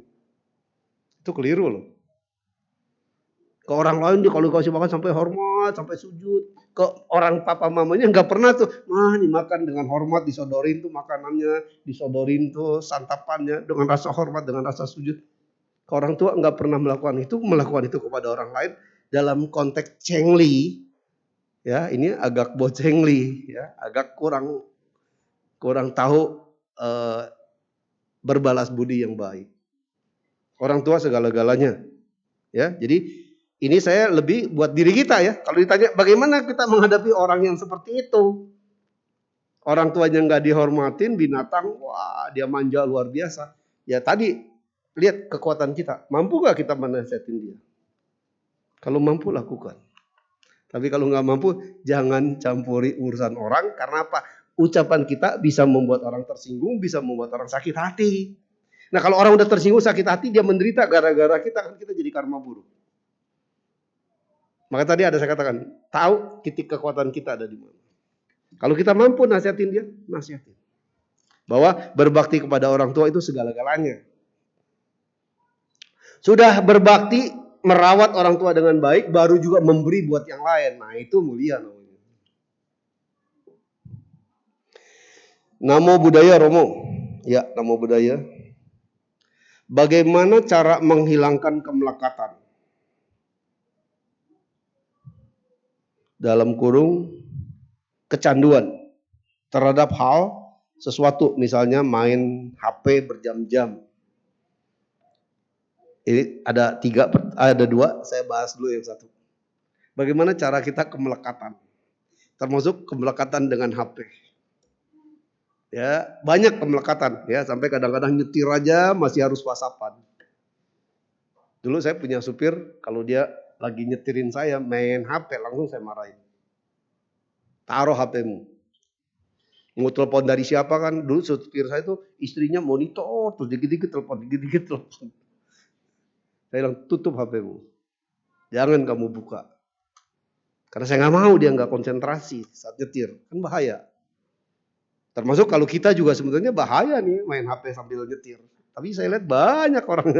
Itu keliru loh. Ke orang lain dia kalau kasih makan sampai hormat, sampai sujud. Ke orang papa mamanya nggak pernah tuh, nih makan dengan hormat, disodorin tuh makanannya, disodorin tuh santapannya dengan rasa hormat, dengan rasa sujud. Ke orang tua nggak pernah melakukan itu kepada orang lain dalam konteks cengli, ya ini agak bocengli, ya agak kurang tahu berbalas budi yang baik. Orang tua segala-galanya, ya jadi. Ini saya lebih buat diri kita ya. Kalau ditanya bagaimana kita menghadapi orang yang seperti itu. Orang tuanya nggak dihormatin, binatang, wah dia manja luar biasa. Ya tadi, lihat kekuatan kita. Mampu nggak kita menasihatin dia? Kalau mampu lakukan. Tapi kalau nggak mampu, jangan campuri urusan orang. Karena apa? Ucapan kita bisa membuat orang tersinggung, bisa membuat orang sakit hati. Nah kalau orang udah tersinggung, sakit hati, dia menderita gara-gara kita, kan kita jadi karma buruk. Maka tadi ada saya katakan, tahu titik kekuatan kita ada di mana. Kalau kita mampu nasihatin dia, nasihatin. Bahwa berbakti kepada orang tua itu segala-galanya. Sudah berbakti, merawat orang tua dengan baik, baru juga memberi buat yang lain. Nah itu mulia namanya. Namo Buddhaya Romo. Ya, Namo Buddhaya. Bagaimana cara menghilangkan kemelekatan? Dalam kurung kecanduan terhadap hal sesuatu, misalnya main HP berjam-jam. Ini ada dua, saya bahas dulu yang satu. Bagaimana cara kita kemelekatan, termasuk kemelekatan dengan HP. Ya banyak kemelekatan, ya sampai kadang-kadang nyetir aja masih harus whatsappan. Dulu saya punya supir, kalau dia lagi nyetirin saya main HP, langsung saya marahin. Taruh HP-mu. Mau telepon dari siapa kan? Dulu supir saya tuh istrinya monitor, terus dikit-dikit telepon, dikit-dikit telepon. Saya bilang tutup HP-mu. Jangan kamu buka. Karena saya nggak mau dia nggak konsentrasi saat nyetir, kan bahaya. Termasuk kalau kita juga sebenarnya bahaya nih main HP sambil nyetir. Tapi saya lihat banyak orang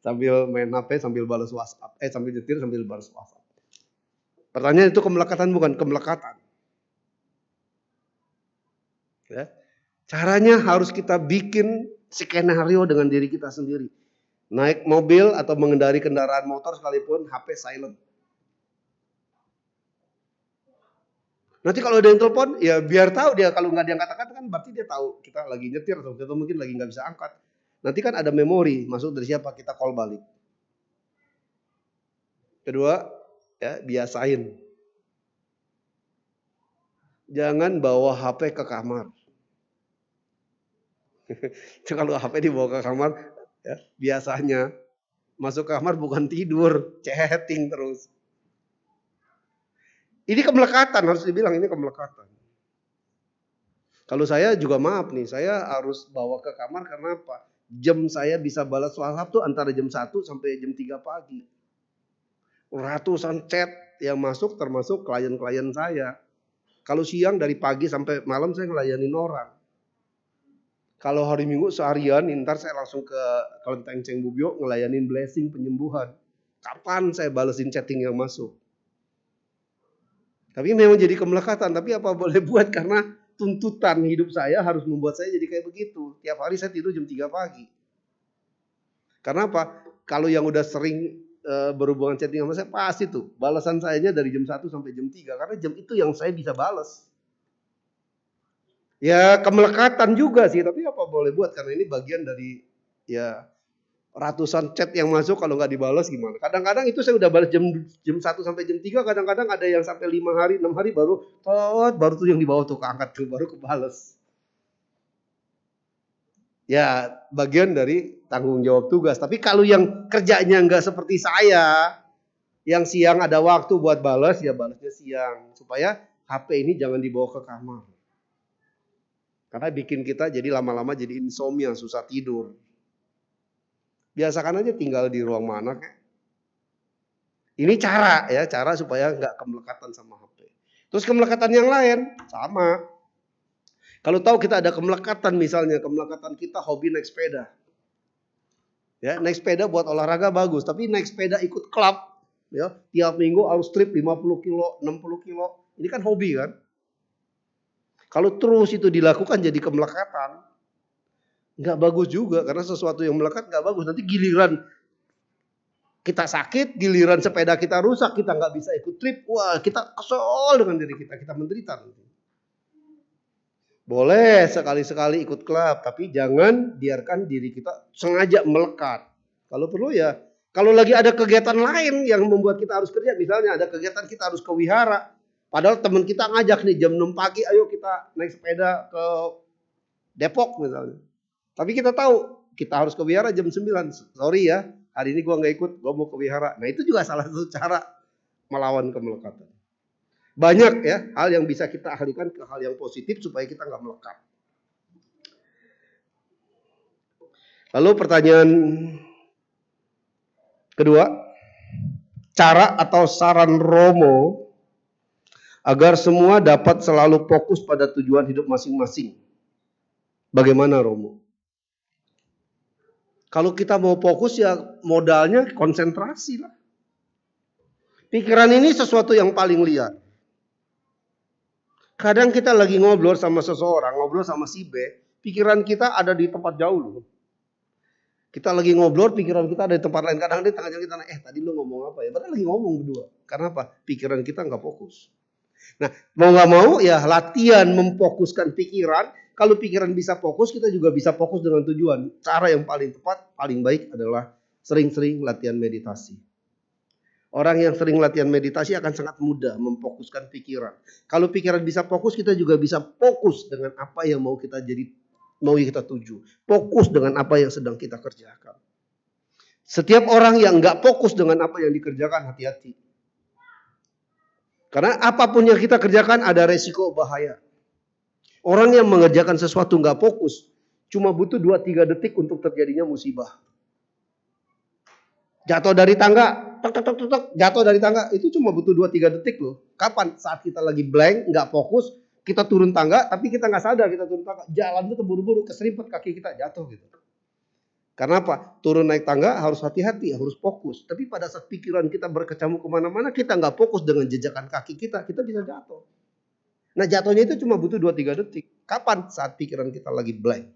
sambil main HP, sambil balas WhatsApp. Sambil nyetir, sambil balas WhatsApp. Pertanyaan itu kemelekatan bukan kemelekatan. Ya. Caranya harus kita bikin skenario dengan diri kita sendiri. Naik mobil atau mengendari kendaraan motor sekalipun HP silent. Nanti kalau ada yang telepon, ya biar tahu dia kalau nggak diangkat-angkat kan berarti dia tahu kita lagi nyetir atau mungkin lagi nggak bisa angkat. Nanti kan ada memori masuk dari siapa, kita call balik. Kedua, ya biasain. Jangan bawa HP ke kamar. Kalau HP dibawa ke kamar, ya, biasanya Masuk kamar bukan tidur, chatting terus. Ini kemelekatan, harus dibilang ini kemelekatan. Kalau saya juga maaf nih, saya harus bawa ke kamar karena apa? Jam saya bisa balas WhatsApp tuh antara jam 1 sampai jam 3 pagi. Ratusan chat yang masuk termasuk klien-klien saya. Kalau siang dari pagi sampai malam saya ngelayanin orang. Kalau hari Minggu seharian, ntar saya langsung ke Kelenteng Ceng Bubio ngelayanin blessing penyembuhan. Kapan saya balesin chatting yang masuk? Tapi memang jadi kemelekatan, tapi apa boleh buat karena tuntutan hidup saya harus membuat saya jadi kayak begitu. Tiap hari saya tidur jam 3 pagi. Karena apa? Kalau yang udah sering berhubungan chatting sama saya, pasti tuh balasan sayanya dari jam 1 sampai jam 3. Karena jam itu yang saya bisa balas. Ya kemelekatan juga sih, tapi apa boleh buat karena ini bagian dari ya ratusan chat yang masuk kalau nggak dibalas gimana. Kadang-kadang itu saya udah balas jam 1 sampai jam 3, kadang-kadang ada yang sampai 5 hari, 6 hari baru tuh yang di bawah tuh keangkat tuh, baru kebales. Ya bagian dari tanggung jawab tugas. Tapi kalau yang kerjanya nggak seperti saya, yang siang ada waktu buat balas, ya balasnya siang. Supaya HP ini jangan dibawa ke kamar. Karena bikin kita jadi lama-lama jadi insomnia, susah tidur. Biasakan aja tinggal di ruang mana kayak. Ini cara supaya nggak kemelekatan sama HP. Terus kemelekatan yang lain sama. Kalau tahu kita ada kemelekatan misalnya, kemelekatan kita hobi naik sepeda. Ya, naik sepeda buat olahraga bagus, tapi naik sepeda ikut klub, ya, tiap minggu harus trip 50 kilo, 60 kilo. Ini kan hobi kan? Kalau terus itu dilakukan jadi kemelekatan, nggak bagus juga karena sesuatu yang melekat nggak bagus. Nanti giliran kita sakit, giliran sepeda kita rusak, kita nggak bisa ikut trip, wah kita kesel dengan diri kita, kita menderita. Boleh sekali-sekali ikut klub, tapi jangan biarkan diri kita sengaja melekat. Kalau perlu ya, kalau lagi ada kegiatan lain yang membuat kita harus kerja, misalnya ada kegiatan kita harus ke wihara, padahal teman kita ngajak nih jam 6 pagi, ayo kita naik sepeda ke Depok misalnya. Tapi kita tahu kita harus ke wihara jam 9, sorry ya, hari ini gua nggak ikut, gua mau ke wihara. Nah itu juga salah satu cara melawan kemelekatan. Banyak ya hal yang bisa kita alihkan ke hal yang positif supaya kita nggak melekat. Lalu pertanyaan kedua, cara atau saran Romo agar semua dapat selalu fokus pada tujuan hidup masing-masing. Bagaimana Romo? Kalau kita mau fokus ya modalnya konsentrasi lah. Pikiran ini sesuatu yang paling liar. Kadang kita lagi ngobrol sama seseorang, ngobrol sama si B, pikiran kita ada di tempat jauh loh. Kita lagi ngobrol, pikiran kita ada di tempat lain. Kadang dia tanya kita, tadi lu ngomong apa ya? Padahal lagi ngomong berdua. Karena apa? Pikiran kita nggak fokus. Nah, mau nggak mau ya latihan memfokuskan pikiran. Kalau pikiran bisa fokus, kita juga bisa fokus dengan tujuan. Cara yang paling tepat, paling baik adalah sering-sering latihan meditasi. Orang yang sering latihan meditasi akan sangat mudah memfokuskan pikiran. Kalau pikiran bisa fokus, kita juga bisa fokus dengan apa yang mau kita tuju. Fokus dengan apa yang sedang kita kerjakan. Setiap orang yang nggak fokus dengan apa yang dikerjakan, hati-hati. Karena apapun yang kita kerjakan ada resiko bahaya. Orang yang mengerjakan sesuatu nggak fokus, cuma butuh 2-3 detik untuk terjadinya musibah. Jatuh dari tangga, jatuh dari tangga, itu cuma butuh 2-3 detik loh. Kapan? Saat kita lagi blank, nggak fokus, kita turun tangga, tapi kita nggak sadar kita turun tangga. Jalan itu terburu-buru, keserimpet kaki kita jatuh gitu. Karena apa? Turun naik tangga harus hati-hati, harus fokus. Tapi pada saat pikiran kita berkecamuk kemana-mana, kita nggak fokus dengan jejakan kaki kita bisa jatuh. Nah jatuhnya itu cuma butuh 2-3 detik. Kapan? Saat pikiran kita lagi blank.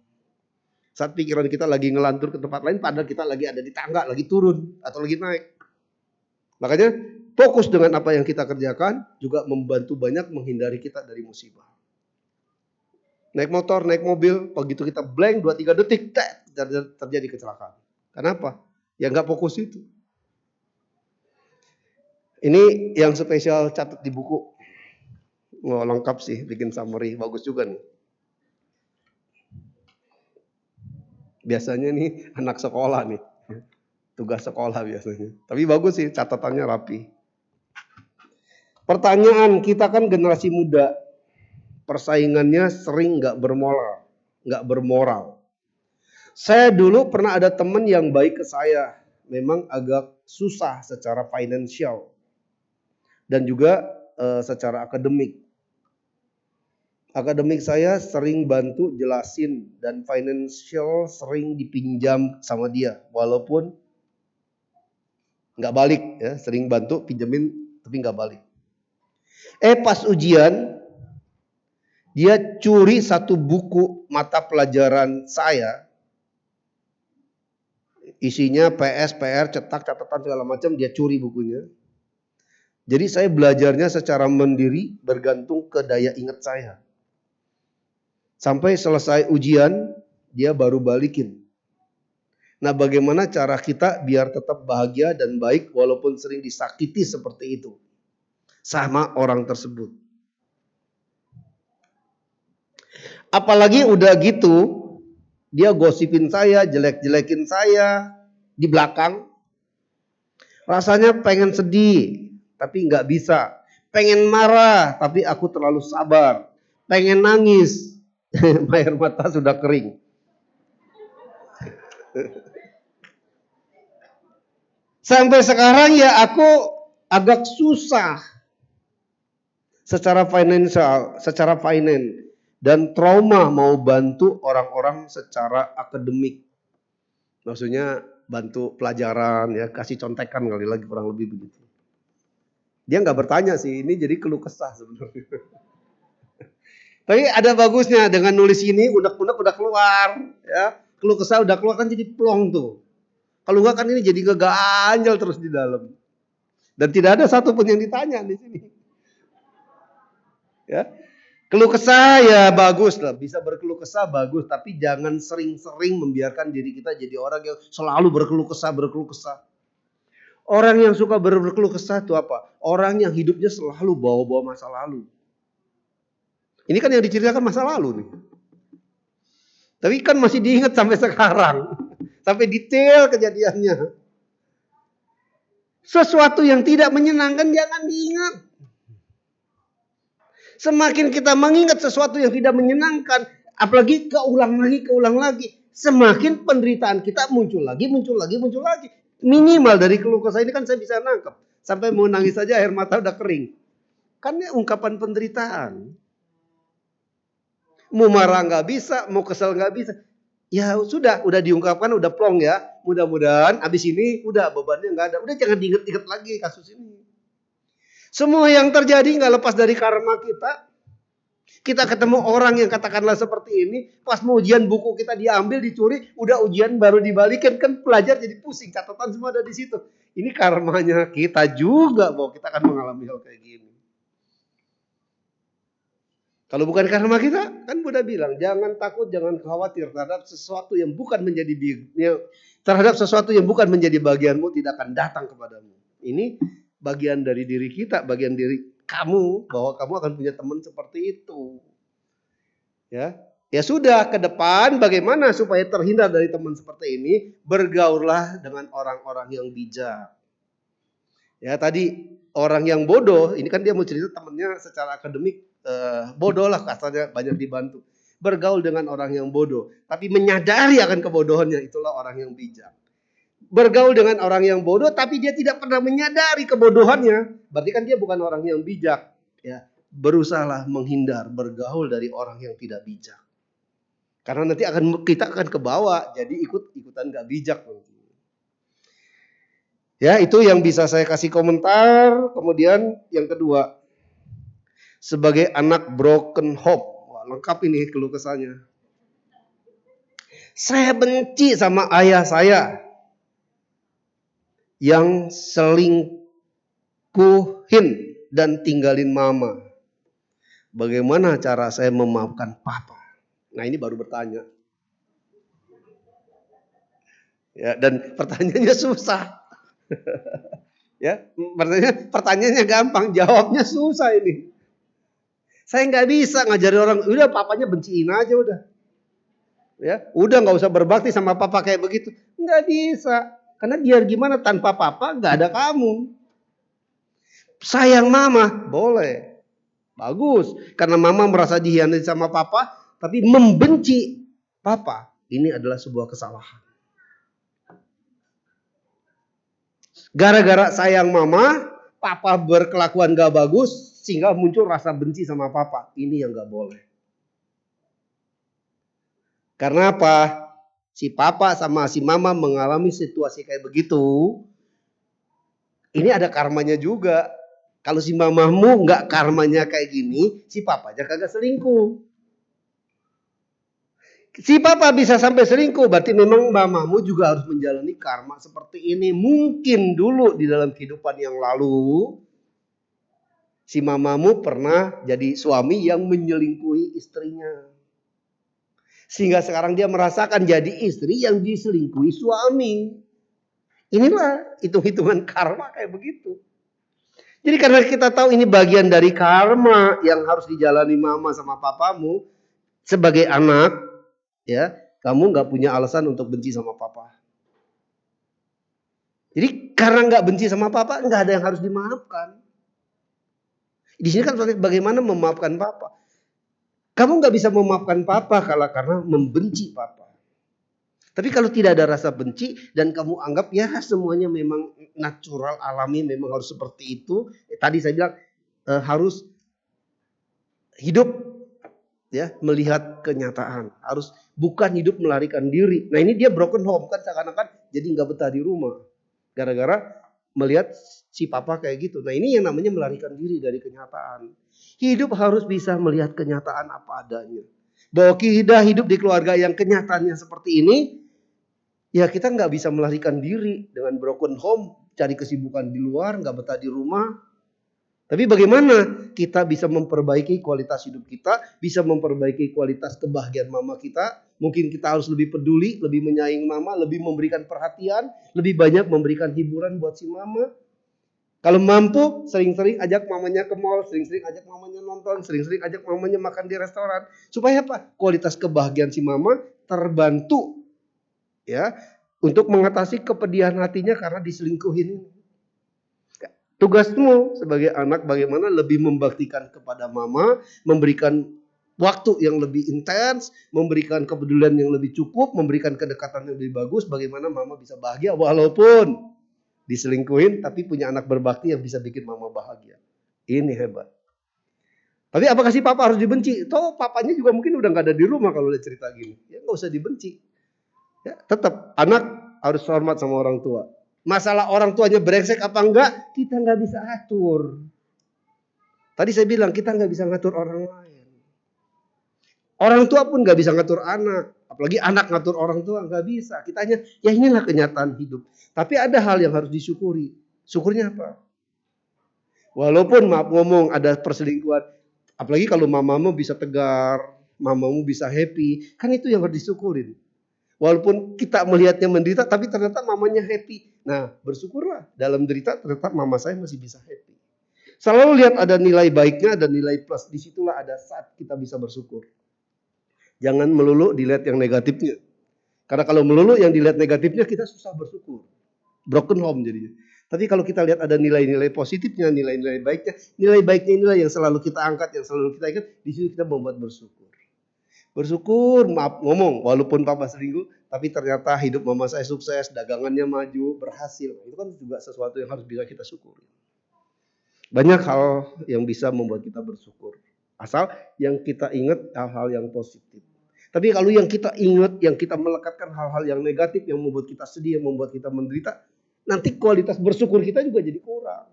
Saat pikiran kita lagi ngelantur ke tempat lain, padahal kita lagi ada di tangga, lagi turun, atau lagi naik. Makanya fokus dengan apa yang kita kerjakan juga membantu banyak menghindari kita dari musibah. Naik motor, naik mobil, begitu kita blank 2-3 detik, terjadi kecelakaan. Kenapa? Ya nggak fokus itu. Ini yang spesial catat di buku. Wah, lengkap sih, bikin summary, bagus juga nih. Biasanya nih anak sekolah nih. tugas sekolah biasanya. Tapi bagus sih, catatannya rapi. Pertanyaan, kita kan generasi muda, persaingannya sering nggak bermoral. Saya dulu pernah ada teman yang baik ke saya, memang agak susah secara finansial dan juga secara akademik. Akademik saya sering bantu jelasin dan financial sering dipinjam sama dia, walaupun nggak balik ya, sering bantu pinjemin tapi nggak balik. Pas ujian dia curi satu buku mata pelajaran saya, isinya PS, PR, cetak, catatan segala macam, dia curi bukunya. Jadi saya belajarnya secara mandiri bergantung ke daya ingat saya. Sampai selesai ujian, dia baru balikin. Nah, bagaimana cara kita biar tetap bahagia dan baik walaupun sering disakiti seperti itu sama orang tersebut. Apalagi udah gitu, dia gosipin saya, jelek-jelekin saya di belakang. Rasanya pengen sedih, tapi nggak bisa. Pengen marah, tapi aku terlalu sabar. Pengen nangis, air mata sudah kering. Sampai sekarang ya aku agak susah secara finansial, secara finance, dan trauma mau bantu orang-orang secara akademik. Maksudnya bantu pelajaran ya, kasih contekan kali lagi kurang lebih begitu. Dia nggak bertanya sih, ini jadi keluh kesah sebenarnya. Tapi ada bagusnya dengan nulis ini unek-unek udah keluar ya. Keluh kesah udah keluar kan jadi plong tuh. Kalau enggak kan ini jadi ngeganjal terus di dalam. Dan tidak ada satupun yang ditanya di sini. Ya. Keluh kesah ya bagus lah, bisa berkeluh kesah bagus, tapi jangan sering-sering membiarkan diri kita jadi orang yang selalu berkeluh kesah. Orang yang suka berkeluh kesah itu apa? Orang yang hidupnya selalu bawa-bawa masa lalu. Ini kan yang diceritakan masa lalu nih. Tapi kan masih diingat sampai sekarang. Sampai detail kejadiannya. Sesuatu yang tidak menyenangkan jangan diingat. Semakin kita mengingat sesuatu yang tidak menyenangkan, apalagi keulang lagi, semakin penderitaan kita muncul lagi. Minimal dari keluh kesah ini kan saya bisa nangkep. Sampai mau nangis saja air mata udah kering. Kan ini ungkapan penderitaan. Mau marah nggak bisa, mau kesel nggak bisa. Ya sudah diungkapkan, udah plong ya. Mudah-mudahan abis ini udah bebannya nggak ada. Udah jangan diinget-inget lagi kasus ini. Semua yang terjadi nggak lepas dari karma kita. Kita ketemu orang yang katakanlah seperti ini, pas mau ujian buku kita diambil, dicuri, udah ujian baru dibalikin, kan pelajar jadi pusing, catatan semua ada di situ. Ini karmanya kita juga bahwa kita akan mengalami hal kayak gini. Kalau bukan karma kita, kan Buddha bilang, jangan takut, jangan khawatir terhadap sesuatu yang bukan menjadi bagianmu tidak akan datang kepadamu. Ini bagian dari diri kita, bagian diri kamu, bahwa kamu akan punya teman seperti itu. Ya sudah, ke depan bagaimana supaya terhindar dari teman seperti ini, bergaullah dengan orang-orang yang bijak. Ya tadi orang yang bodoh, ini kan dia mau cerita temannya secara akademik bodoh lah, kasarnya banyak dibantu. Bergaul dengan orang yang bodoh, tapi menyadari akan kebodohannya, itulah orang yang bijak. Bergaul dengan orang yang bodoh tapi dia tidak pernah menyadari kebodohannya, berarti kan dia bukan orang yang bijak. Ya, berusahalah menghindar bergaul dari orang yang tidak bijak. Karena nanti kita akan kebawa jadi ikutan gak bijak nanti. Ya, itu yang bisa saya kasih komentar. Kemudian yang kedua, sebagai anak broken home. Wah, lengkap ini keluh kesahnya. Saya benci sama ayah saya yang selingkuhin dan tinggalin mama. Bagaimana cara saya memaafkan papa? Nah, ini baru bertanya. Ya, dan pertanyaannya susah. Ya, pertanyaannya gampang, jawabnya susah ini. Saya nggak bisa ngajarin orang, udah papanya benciin aja udah. Ya, udah nggak usah berbakti sama papa kayak begitu. Nggak bisa. Karena biar gimana tanpa papa nggak ada kamu. Sayang mama, boleh. Bagus. Karena mama merasa dihianati sama papa, tapi membenci papa. Ini adalah sebuah kesalahan. Gara-gara sayang mama, papa berkelakuan gak bagus, sehingga muncul rasa benci sama papa. Ini yang gak boleh. Karena apa? Si papa sama si mama mengalami situasi kayak begitu. Ini ada karmanya juga. Kalau si mamamu gak karmanya kayak gini, si papa aja kagak selingkuh. Si papa bisa sampai selingkuh, berarti memang mamamu juga harus menjalani karma seperti ini. Mungkin dulu di dalam kehidupan yang lalu, si mamamu pernah jadi suami yang menyelingkuhi istrinya. Sehingga sekarang dia merasakan jadi istri yang diselingkuhi suami. Inilah hitung-hitungan karma kayak begitu. Jadi karena kita tahu ini bagian dari karma yang harus dijalani mama sama papamu sebagai anak, ya, kamu nggak punya alasan untuk benci sama papa. Jadi karena nggak benci sama papa, nggak ada yang harus dimaafkan. Di sini kan bagaimana memaafkan papa. Kamu nggak bisa memaafkan papa karena membenci papa. Tapi kalau tidak ada rasa benci dan kamu anggap ya semuanya memang natural, alami, memang harus seperti itu. Tadi saya bilang harus hidup ya melihat kenyataan, harus bukan hidup melarikan diri. Nah ini dia broken home kan, seakan-akan jadi nggak betah di rumah gara-gara melihat si papa kayak gitu. Nah ini yang namanya melarikan diri dari kenyataan. Hidup harus bisa melihat kenyataan apa adanya. Bahwa kita hidup di keluarga yang kenyataannya seperti ini, ya kita nggak bisa melarikan diri dengan broken home, cari kesibukan di luar, nggak betah di rumah. Tapi bagaimana kita bisa memperbaiki kualitas hidup kita, bisa memperbaiki kualitas kebahagiaan mama kita. Mungkin kita harus lebih peduli, lebih menyayangi mama, lebih memberikan perhatian, lebih banyak memberikan hiburan buat si mama. Kalau mampu, sering-sering ajak mamanya ke mall, sering-sering ajak mamanya nonton, sering-sering ajak mamanya makan di restoran. Supaya apa? Kualitas kebahagiaan si mama terbantu ya untuk mengatasi kepedihan hatinya karena diselingkuhin. Tugasmu sebagai anak bagaimana lebih membaktikan kepada mama, memberikan waktu yang lebih intens, memberikan kepedulian yang lebih cukup, memberikan kedekatan yang lebih bagus, bagaimana mama bisa bahagia walaupun diselingkuhin tapi punya anak berbakti yang bisa bikin mama bahagia. Ini hebat. Tapi apakah si papa harus dibenci? Toh papanya juga mungkin udah gak ada di rumah kalau udah cerita gini. Ya gak usah dibenci. Ya, tetap anak harus hormat sama orang tua. Masalah orang tuanya brengsek apa enggak, kita nggak bisa atur. Tadi saya bilang kita nggak bisa ngatur orang lain. Orang tua pun nggak bisa ngatur anak, apalagi anak ngatur orang tua nggak bisa. Kita hanya ya inilah kenyataan hidup. Tapi ada hal yang harus disyukuri. Syukurnya apa? Walaupun maaf ngomong ada perselingkuhan, apalagi kalau mamamu bisa tegar, mamamu bisa happy, kan itu yang harus disyukurin. Walaupun kita melihatnya menderita, tapi ternyata mamanya happy. Nah, bersyukurlah dalam derita ternyata mama saya masih bisa happy. Selalu lihat ada nilai baiknya, ada nilai plus. Disitulah ada saat kita bisa bersyukur. Jangan melulu dilihat yang negatifnya. Karena kalau melulu yang dilihat negatifnya, kita susah bersyukur. Broken home jadinya. Tapi kalau kita lihat ada nilai-nilai positifnya, nilai-nilai baiknya inilah yang selalu kita angkat, yang selalu kita ingat. Di situ kita membuat bersyukur. Bersyukur, maaf ngomong, walaupun papa selingkuh, tapi ternyata hidup mama saya sukses, dagangannya maju, berhasil. Itu kan juga sesuatu yang harus bisa kita syukuri. Banyak hal yang bisa membuat kita bersyukur. Asal yang kita ingat hal-hal yang positif. Tapi kalau yang kita ingat, yang kita melekatkan hal-hal yang negatif, yang membuat kita sedih, yang membuat kita menderita, nanti kualitas bersyukur kita juga jadi kurang.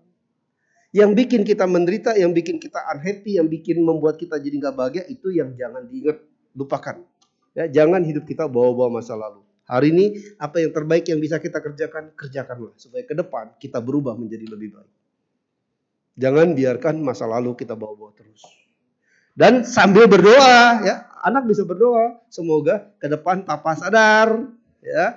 Yang bikin kita menderita, yang bikin kita unhappy, yang bikin membuat kita jadi gak bahagia, itu yang jangan diingat. Lupakan. Ya, jangan hidup kita bawa-bawa masa lalu. Hari ini apa yang terbaik yang bisa kita kerjakan, kerjakanlah supaya ke depan kita berubah menjadi lebih baik. Jangan biarkan masa lalu kita bawa-bawa terus. Dan sambil berdoa, ya, anak bisa berdoa, semoga ke depan papa sadar, ya,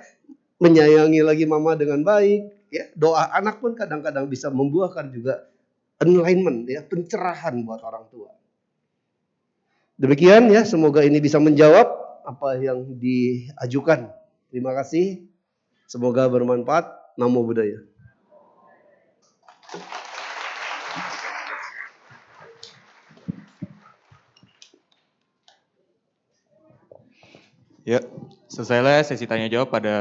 menyayangi lagi mama dengan baik, ya. Doa anak pun kadang-kadang bisa membuahkan juga enlightenment, ya, pencerahan buat orang tua. Demikian ya, semoga ini bisa menjawab apa yang diajukan. Terima kasih. Semoga bermanfaat. Namo Buddhaya. Ya, selesailah sesi tanya jawab pada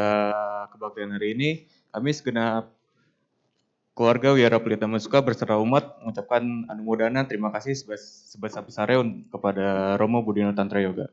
kebaktian hari ini. Kami segenap keluarga Wira Pelita Masuka berserta umat mengucapkan anumodana terima kasih sebesar-besarnya kepada Romo Budino Tantra Yoga.